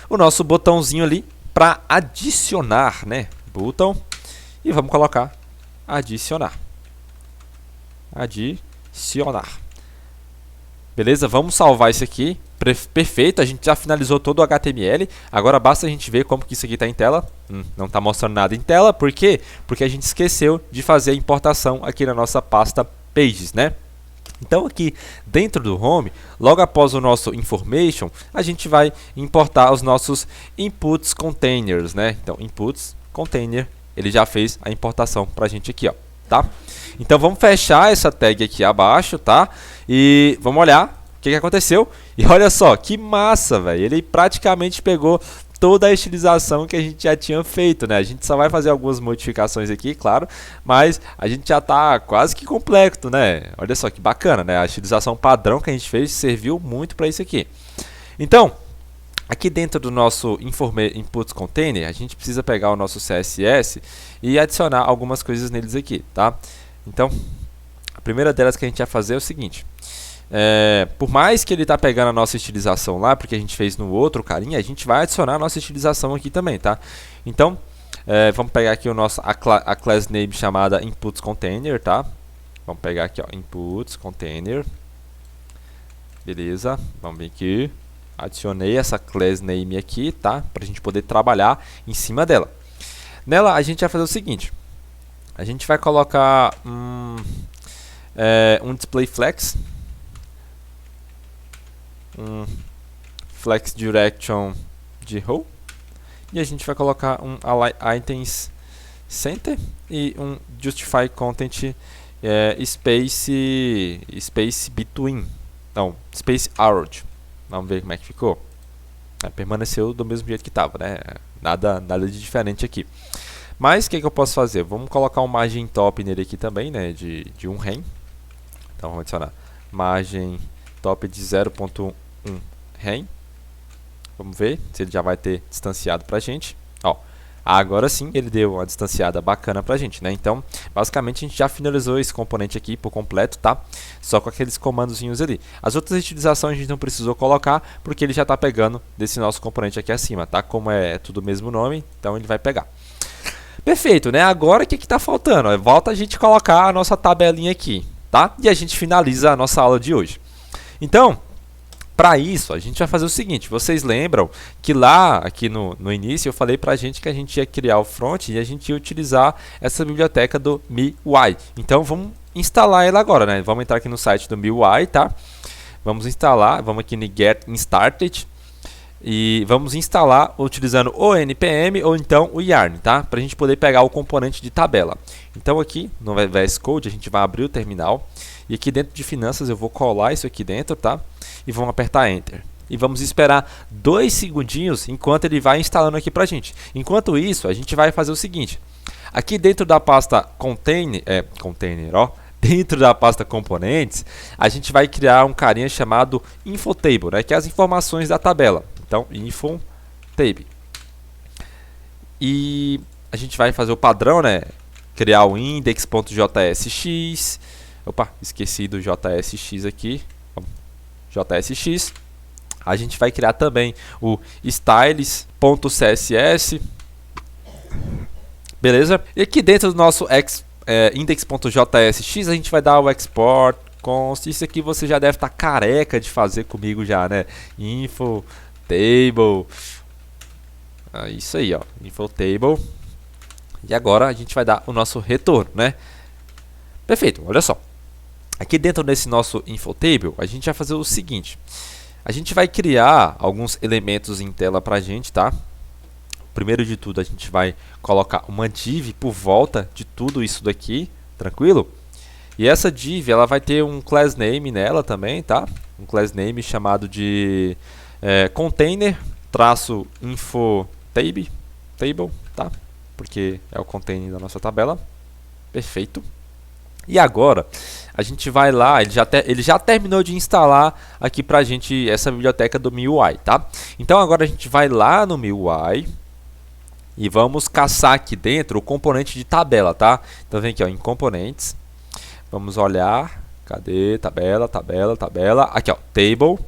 o nosso botãozinho ali para adicionar, né? Botão, e vamos colocar adicionar. Adicionar. Beleza? Vamos salvar isso aqui. Perfeito, a gente já finalizou todo o HTML. Agora basta a gente ver como que isso aqui está em tela. Não está mostrando nada em tela. Por quê? Porque a gente esqueceu de fazer a importação aqui na nossa pasta Pages, né? Então aqui dentro do Home, logo após o nosso Information, a gente vai importar os nossos Inputs Containers, né? Então, Inputs Container, ele já fez a importação para a gente aqui, ó, tá? Então vamos fechar essa tag aqui abaixo, tá? E vamos olhar o que aconteceu. E olha só, que massa, velho. Ele praticamente pegou toda a estilização que a gente já tinha feito, né? A gente só vai fazer algumas modificações aqui, claro, mas a gente já está quase que completo, né? Olha só que bacana, né? A estilização padrão que a gente fez serviu muito para isso aqui. Então, aqui dentro do nosso Inputs Container, a gente precisa pegar o nosso CSS e adicionar algumas coisas neles aqui, tá? Então, a primeira delas que a gente vai fazer é o seguinte. Por mais que ele tá pegando a nossa estilização lá, porque a gente fez no outro carinha, a gente vai adicionar a nossa estilização aqui também, tá? Então, vamos pegar aqui a class name chamada Inputs Container, tá? Vamos pegar aqui, ó, Inputs Container. Beleza, vamos vir aqui. Adicionei essa class name aqui, tá? Pra gente poder trabalhar em cima dela. Nela, a gente vai fazer o seguinte. A gente vai colocar um display flex. Um flex direction de row, e a gente vai colocar um align items center e um justify content space between, não, space out. Vamos ver como é que ficou. Permaneceu do mesmo jeito que estava, né? Nada de diferente aqui. Mas o que eu posso fazer? Vamos colocar um margem top nele aqui também, né? De 1 rem. Então vamos adicionar margem top de 0.1 rem. Vamos ver se ele já vai ter distanciado pra gente. Ó, agora sim ele deu uma distanciada bacana pra gente, né? Então, basicamente a gente já finalizou esse componente aqui por completo, tá? Só com aqueles comandozinhos ali. As outras utilizações a gente não precisou colocar, porque ele já tá pegando desse nosso componente aqui acima, tá? Como é tudo o mesmo nome, então ele vai pegar. Perfeito, né? Agora o que tá faltando? Volta a gente colocar a nossa tabelinha aqui, tá? E a gente finaliza a nossa aula de hoje. Então, para isso, a gente vai fazer o seguinte. Vocês lembram que lá, aqui no início, eu falei para a gente que a gente ia criar o front e a gente ia utilizar essa biblioteca do MIUI. Então, vamos instalar ela agora, né? Vamos entrar aqui no site do MIUI, tá? Vamos instalar, vamos aqui no Get Started e vamos instalar utilizando o NPM ou então o Yarn, tá? Para a gente poder pegar o componente de tabela. Então, aqui no VS Code, a gente vai abrir o terminal e aqui dentro de finanças eu vou colar isso aqui dentro, tá? E vamos apertar Enter. E vamos esperar 2 segundinhos enquanto ele vai instalando aqui pra gente. Enquanto isso, a gente vai fazer o seguinte. Aqui dentro da pasta Container, dentro da pasta Componentes, a gente vai criar um carinha chamado Infotable, né? Que é as informações da tabela. Então, Infotable. E a gente vai fazer o padrão, né? Criar o index.jsx. Opa, esqueci do JSX aqui. JSX. A gente vai criar também o styles.css. Beleza? E aqui dentro do nosso index.jsx a gente vai dar o export const. Isso aqui você já deve estar careca de fazer comigo já, né? Info table. Isso aí, ó. Info table. E agora a gente vai dar o nosso retorno, né? Perfeito, olha só. Aqui dentro desse nosso Infotable, a gente vai fazer o seguinte. A gente vai criar alguns elementos em tela pra gente, tá? Primeiro de tudo, a gente vai colocar uma div por volta de tudo isso daqui, tranquilo? E essa div, ela vai ter um class name nela também, tá? Um class name chamado de container-infotable, tá? Porque é o container da nossa tabela. Perfeito. E agora, a gente vai lá, ele já terminou de instalar aqui pra gente essa biblioteca do MIUI, tá? Então agora a gente vai lá no MIUI e vamos caçar aqui dentro o componente de tabela, tá? Então vem aqui, ó, em componentes, vamos olhar, cadê? Tabela, tabela, tabela, aqui ó, table,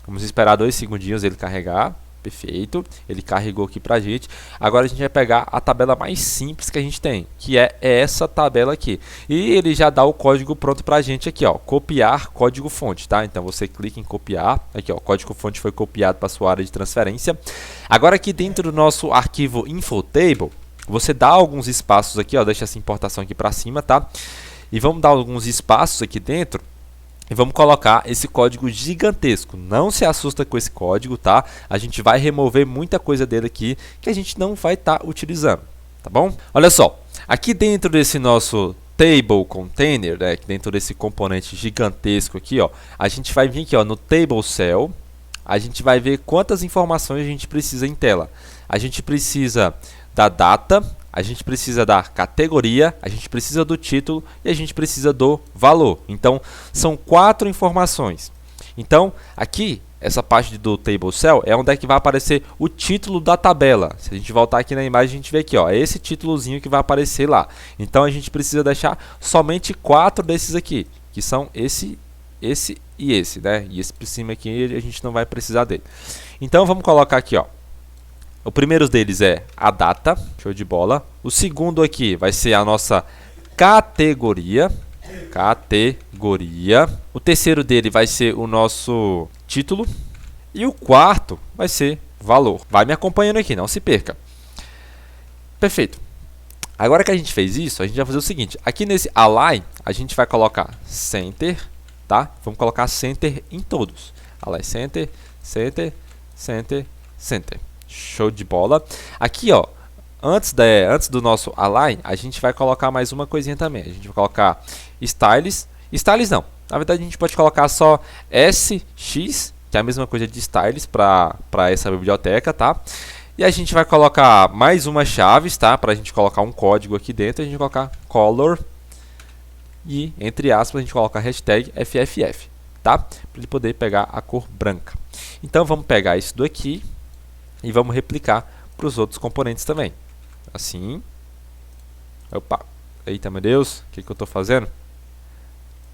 vamos esperar 2 segundinhos ele carregar. Perfeito, ele carregou aqui pra gente. Agora a gente vai pegar a tabela mais simples que a gente tem, que é essa tabela aqui. E ele já dá o código pronto pra gente aqui, ó, copiar código fonte, tá? Então você clica em copiar, aqui ó, o código fonte foi copiado para sua área de transferência. Agora aqui dentro do nosso arquivo infotable, você dá alguns espaços aqui, ó, deixa essa importação aqui pra cima, tá? E vamos dar alguns espaços aqui dentro. E vamos colocar esse código gigantesco. Não se assusta com esse código, tá? A gente vai remover muita coisa dele aqui que a gente não vai estar utilizando, tá bom? Olha só, aqui dentro desse nosso table container, né, aqui dentro desse componente gigantesco aqui, ó, a gente vai vir aqui, ó, no table cell, a gente vai ver quantas informações a gente precisa em tela. A gente precisa da data, a gente precisa da categoria, a gente precisa do título e a gente precisa do valor. Então, são 4 informações. Então, aqui, essa parte do Table Cell é onde é que vai aparecer o título da tabela. Se a gente voltar aqui na imagem, a gente vê aqui, ó, é esse títulozinho que vai aparecer lá. Então, a gente precisa deixar somente 4 desses aqui, que são esse e esse, né? E esse por cima aqui, a gente não vai precisar dele. Então, vamos colocar aqui, ó. O primeiro deles é a data, show de bola. O segundo aqui vai ser a nossa categoria. O terceiro dele vai ser o nosso título. E o quarto vai ser valor. Vai me acompanhando aqui, não se perca. Perfeito. Agora que a gente fez isso, a gente vai fazer o seguinte. Aqui nesse align, a gente vai colocar center, tá? Vamos colocar center em todos. Align center, center, center, center. Show de bola. Aqui, ó, antes do nosso align, a gente vai colocar mais uma coisinha também. A gente vai colocar styles. Styles não. Na verdade, a gente pode colocar só SX, que é a mesma coisa de styles para essa biblioteca, tá? E a gente vai colocar mais uma chaves, tá? Para a gente colocar um código aqui dentro. A gente vai colocar color e, entre aspas, a gente coloca hashtag FFF, tá? Para ele poder pegar a cor branca. Então, vamos pegar isso daqui e vamos replicar para os outros componentes também. Assim. Opa. Eita, meu Deus. O que eu estou fazendo?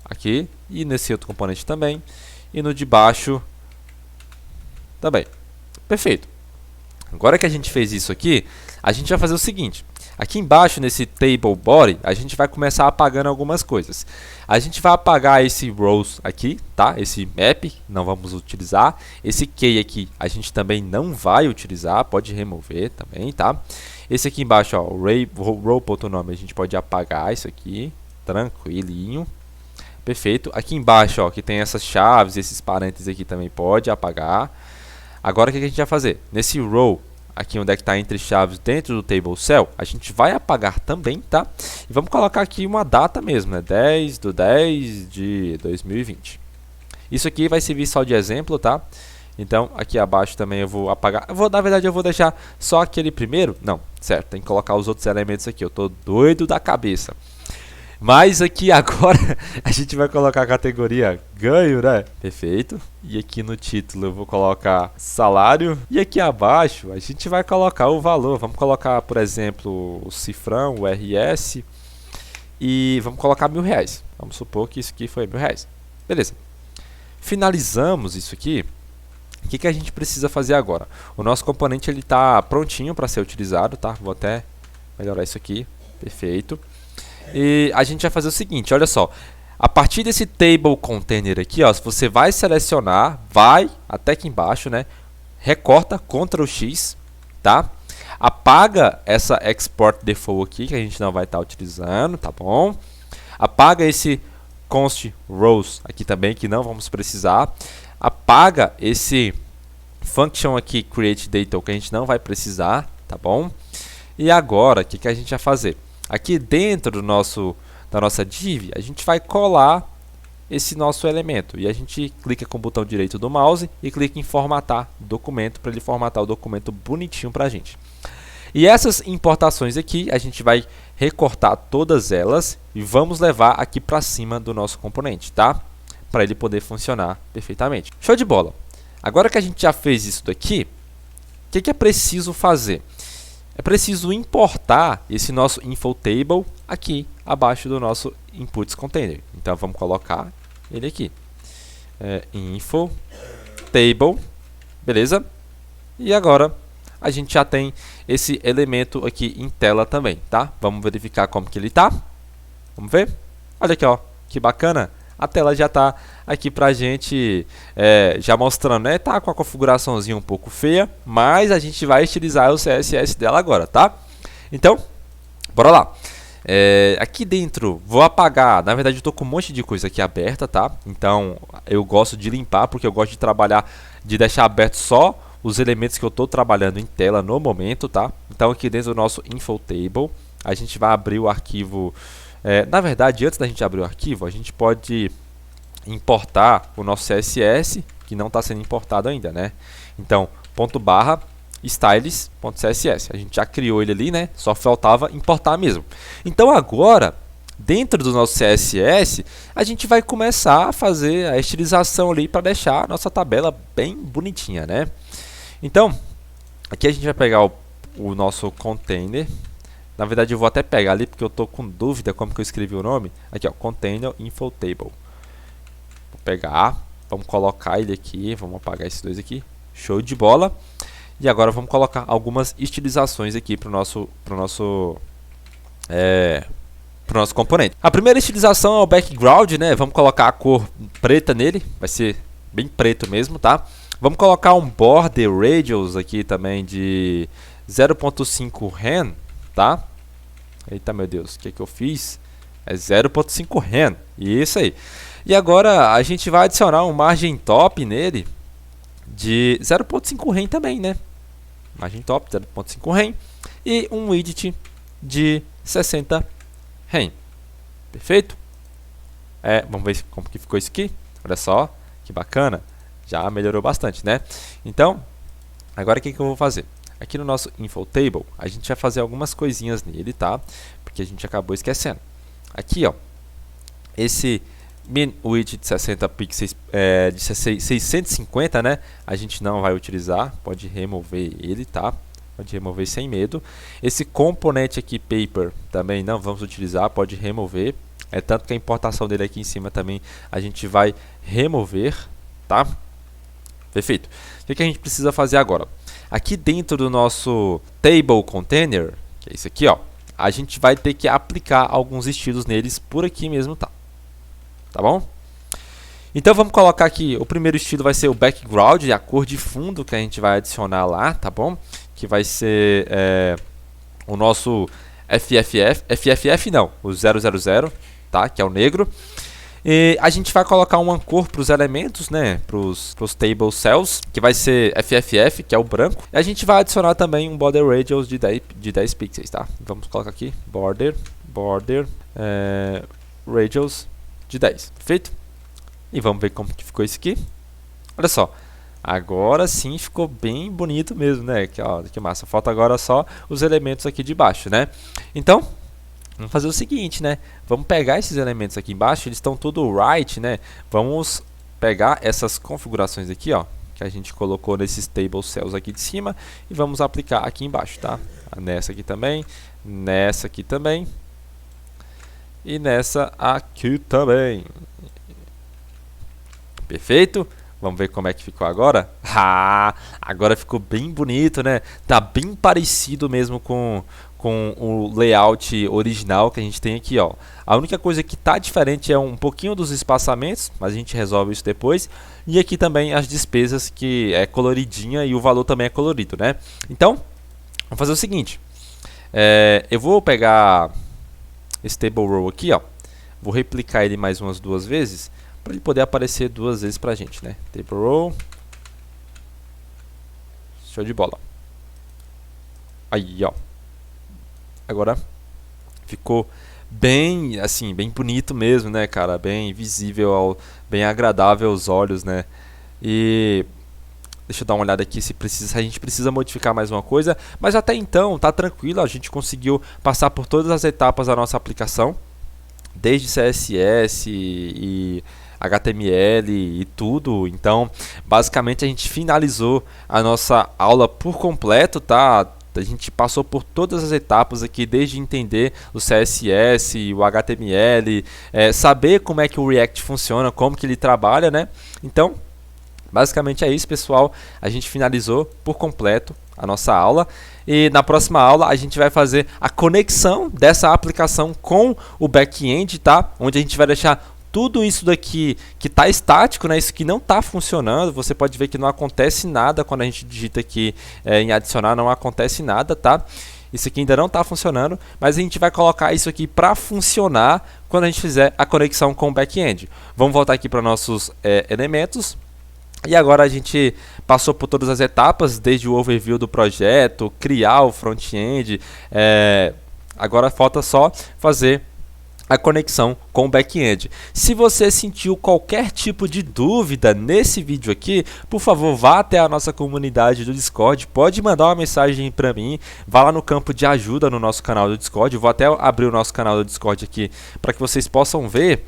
Aqui. E nesse outro componente também. E no de baixo também. Perfeito. Agora que a gente fez isso aqui, a gente vai fazer o seguinte. Aqui embaixo, nesse table body, a gente vai começar apagando algumas coisas. A gente vai apagar esse rows aqui, tá? Esse map, não vamos utilizar. Esse key aqui, a gente também não vai utilizar, pode remover também, tá? Esse aqui embaixo, ó, o row.nome, a gente pode apagar isso aqui, tranquilinho. Perfeito. Aqui embaixo, ó, que tem essas chaves, esses parênteses aqui também pode apagar. Agora, o que a gente vai fazer? Nesse row, aqui onde é que está entre chaves dentro do table cell, a gente vai apagar também, tá? E vamos colocar aqui uma data mesmo, né? 10/10/2020. Isso aqui vai servir só de exemplo, tá? Então, aqui abaixo também eu vou apagar. Na verdade, eu vou deixar só aquele primeiro. Não, certo, tem que colocar os outros elementos aqui. Eu tô doido da cabeça. Mas aqui agora a gente vai colocar a categoria ganho, né? Perfeito. E aqui no título eu vou colocar salário. E aqui abaixo a gente vai colocar o valor. Vamos colocar, por exemplo, o cifrão, o RS. E vamos colocar R$1.000. Vamos supor que isso aqui foi R$1.000. Beleza. Finalizamos isso aqui. O que a gente precisa fazer agora? O nosso componente ele está prontinho para ser utilizado, tá? Vou até melhorar isso aqui. Perfeito. E a gente vai fazer o seguinte, olha só. A partir desse table container aqui, ó, você vai selecionar, vai até aqui embaixo, né? Recorta, Ctrl X, tá? Apaga essa export default aqui, que a gente não vai estar utilizando, tá bom? Apaga esse const rows aqui também, que não vamos precisar. Apaga esse function aqui, create data, que a gente não vai precisar, tá bom? E agora, o que a gente vai fazer? Aqui dentro da nossa div, a gente vai colar esse nosso elemento. E a gente clica com o botão direito do mouse e clica em formatar documento, para ele formatar o documento bonitinho para a gente. E essas importações aqui, a gente vai recortar todas elas e vamos levar aqui para cima do nosso componente, tá? Para ele poder funcionar perfeitamente. Show de bola! Agora que a gente já fez isso daqui, o que é preciso fazer? é preciso importar esse nosso info table aqui abaixo do nosso inputs container. Então vamos colocar ele aqui. Info table, beleza? E agora a gente já tem esse elemento aqui em tela também, tá? Vamos verificar como que ele tá. Vamos ver? Olha aqui, ó, que bacana. A tela já está aqui pra gente, já mostrando, né? Tá com a configuraçãozinha um pouco feia, mas a gente vai utilizar o CSS dela agora, tá? Então, bora lá. Aqui dentro, vou apagar, na verdade eu tô com um monte de coisa aqui aberta, tá? Então, eu gosto de limpar, porque eu gosto de trabalhar, de deixar aberto só os elementos que eu estou trabalhando em tela no momento, tá? Então, aqui dentro do nosso info table, a gente vai abrir o arquivo. Na verdade, antes da gente abrir o arquivo, a gente pode importar o nosso CSS, que não está sendo importado ainda, né? Então, _styles.css. A gente já criou ele ali, né? Só faltava importar mesmo. Então, agora, dentro do nosso CSS, a gente vai começar a fazer a estilização ali para deixar a nossa tabela bem bonitinha, né? Então, aqui a gente vai pegar o nosso container. Na verdade, eu vou até pegar ali, porque eu estou com dúvida como que eu escrevi o nome. Aqui, ó, Container Info Table. Vou pegar, vamos colocar ele aqui, vamos apagar esses dois aqui. Show de bola. E agora vamos colocar algumas estilizações aqui para o nosso componente. A primeira estilização é o background, né? Vamos colocar a cor preta nele, vai ser bem preto mesmo, tá? Vamos colocar um border radius aqui também de 0.5 rem. Tá? Eita, meu Deus, o que eu fiz? É 0.5 rem, isso aí. E agora a gente vai adicionar um margem top nele de 0.5 rem também, né? Margem top 0.5 rem e um width de 60 rem. Perfeito? Vamos ver como que ficou isso aqui. Olha só, que bacana. Já melhorou bastante, né? Então, agora o que eu vou fazer? Aqui no nosso info table, a gente vai fazer algumas coisinhas nele, tá? Porque a gente acabou esquecendo. Aqui, ó, esse min width de 60 pixels, de 650, né? A gente não vai utilizar, pode remover ele, tá? Pode remover sem medo. Esse componente aqui, paper, também não vamos utilizar, pode remover. Tanto que a importação dele aqui em cima também a gente vai remover, tá? Perfeito. O que a gente precisa fazer agora? Aqui dentro do nosso table container, que é isso aqui, ó, a gente vai ter que aplicar alguns estilos neles por aqui mesmo, tá? Tá bom? Então vamos colocar aqui, o primeiro estilo vai ser o background, a cor de fundo que a gente vai adicionar lá, tá bom? Que vai ser o nosso FFF não, o 000, tá? Que é o negro. E a gente vai colocar uma cor para os elementos, né, para os table cells, que vai ser FFF, que é o branco. E a gente vai adicionar também um border radius de 10 pixels, tá? Vamos colocar aqui, border radius de 10, perfeito? E vamos ver como que ficou isso aqui. Olha só, agora sim ficou bem bonito mesmo, né? Que massa, falta agora só os elementos aqui de baixo, né? Então, vamos fazer o seguinte, né? Vamos pegar esses elementos aqui embaixo, eles estão tudo right, né? Vamos pegar essas configurações aqui, ó, que a gente colocou nesses table cells aqui de cima e vamos aplicar aqui embaixo, tá? Nessa aqui também, nessa aqui também e nessa aqui também. Perfeito? Vamos ver como é que ficou agora? Agora ficou bem bonito, né? Tá bem parecido mesmo com o layout original que a gente tem aqui, ó. A única coisa que tá diferente é um pouquinho dos espaçamentos, mas a gente resolve isso depois. E aqui também as despesas, que é coloridinha e o valor também é colorido, né? Então, vamos fazer o seguinte. Eu vou pegar esse table row aqui, ó. Vou replicar ele mais umas 2 vezes, para ele poder aparecer 2 vezes pra gente, né? Table row. Show de bola. Aí, ó. Agora ficou bem, assim, bem bonito mesmo, né, cara? Bem visível, bem agradável aos olhos, né? E deixa eu dar uma olhada aqui se a gente precisa modificar mais uma coisa, mas até então tá tranquilo, a gente conseguiu passar por todas as etapas da nossa aplicação, desde CSS e HTML e tudo. Então, basicamente a gente finalizou a nossa aula por completo, tá? A gente passou por todas as etapas aqui, desde entender o CSS, o HTML, saber como é que o React funciona, como que ele trabalha, né? Então, basicamente é isso, pessoal. A gente finalizou por completo a nossa aula. E na próxima aula a gente vai fazer a conexão dessa aplicação com o back-end, tá? Onde a gente vai deixar tudo isso daqui que está estático, né? Isso que não está funcionando. Você pode ver que não acontece nada quando a gente digita aqui em adicionar, não acontece nada, tá? Isso aqui ainda não está funcionando, mas a gente vai colocar isso aqui para funcionar quando a gente fizer a conexão com o back-end. Vamos voltar aqui para nossos elementos. E agora a gente passou por todas as etapas, desde o overview do projeto, criar o front-end. Agora falta só fazer a conexão com o back-end. Se você sentiu qualquer tipo de dúvida nesse vídeo aqui, por favor, vá até a nossa comunidade do Discord, pode mandar uma mensagem para mim, vá lá no campo de ajuda no nosso canal do Discord. Eu vou até abrir o nosso canal do Discord aqui para que vocês possam ver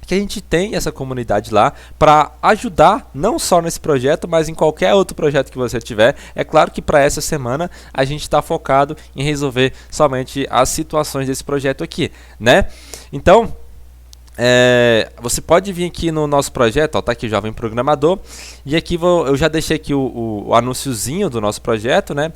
que a gente tem essa comunidade lá para ajudar não só nesse projeto, mas em qualquer outro projeto que você tiver. É claro que para essa semana a gente está focado em resolver somente as situações desse projeto aqui, né? Então, você pode vir aqui no nosso projeto, ó, tá aqui Jovem Programador, e aqui eu já deixei aqui o anúnciozinho do nosso projeto, né?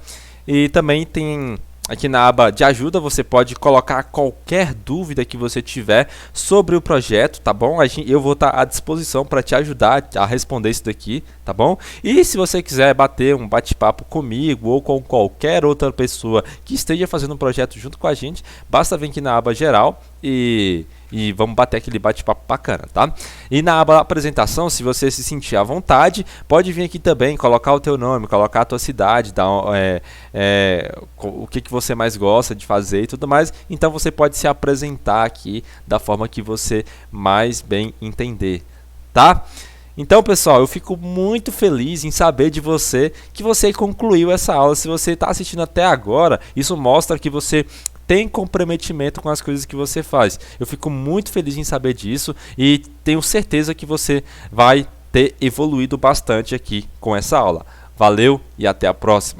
E também tem aqui na aba de ajuda, você pode colocar qualquer dúvida que você tiver sobre o projeto, tá bom? Eu vou estar à disposição para te ajudar a responder isso daqui, tá bom? E se você quiser bater um bate-papo comigo ou com qualquer outra pessoa que esteja fazendo um projeto junto com a gente, basta vir aqui na aba geral e vamos bater aquele bate-papo bacana, tá? E na aba apresentação, se você se sentir à vontade, pode vir aqui também, colocar o teu nome, colocar a tua cidade, o que você mais gosta de fazer e tudo mais. Então você pode se apresentar aqui da forma que você mais bem entender, tá? Então, pessoal, eu fico muito feliz em saber de você que você concluiu essa aula. Se você está assistindo até agora, isso mostra que você tem comprometimento com as coisas que você faz. Eu fico muito feliz em saber disso e tenho certeza que você vai ter evoluído bastante aqui com essa aula. Valeu e até a próxima!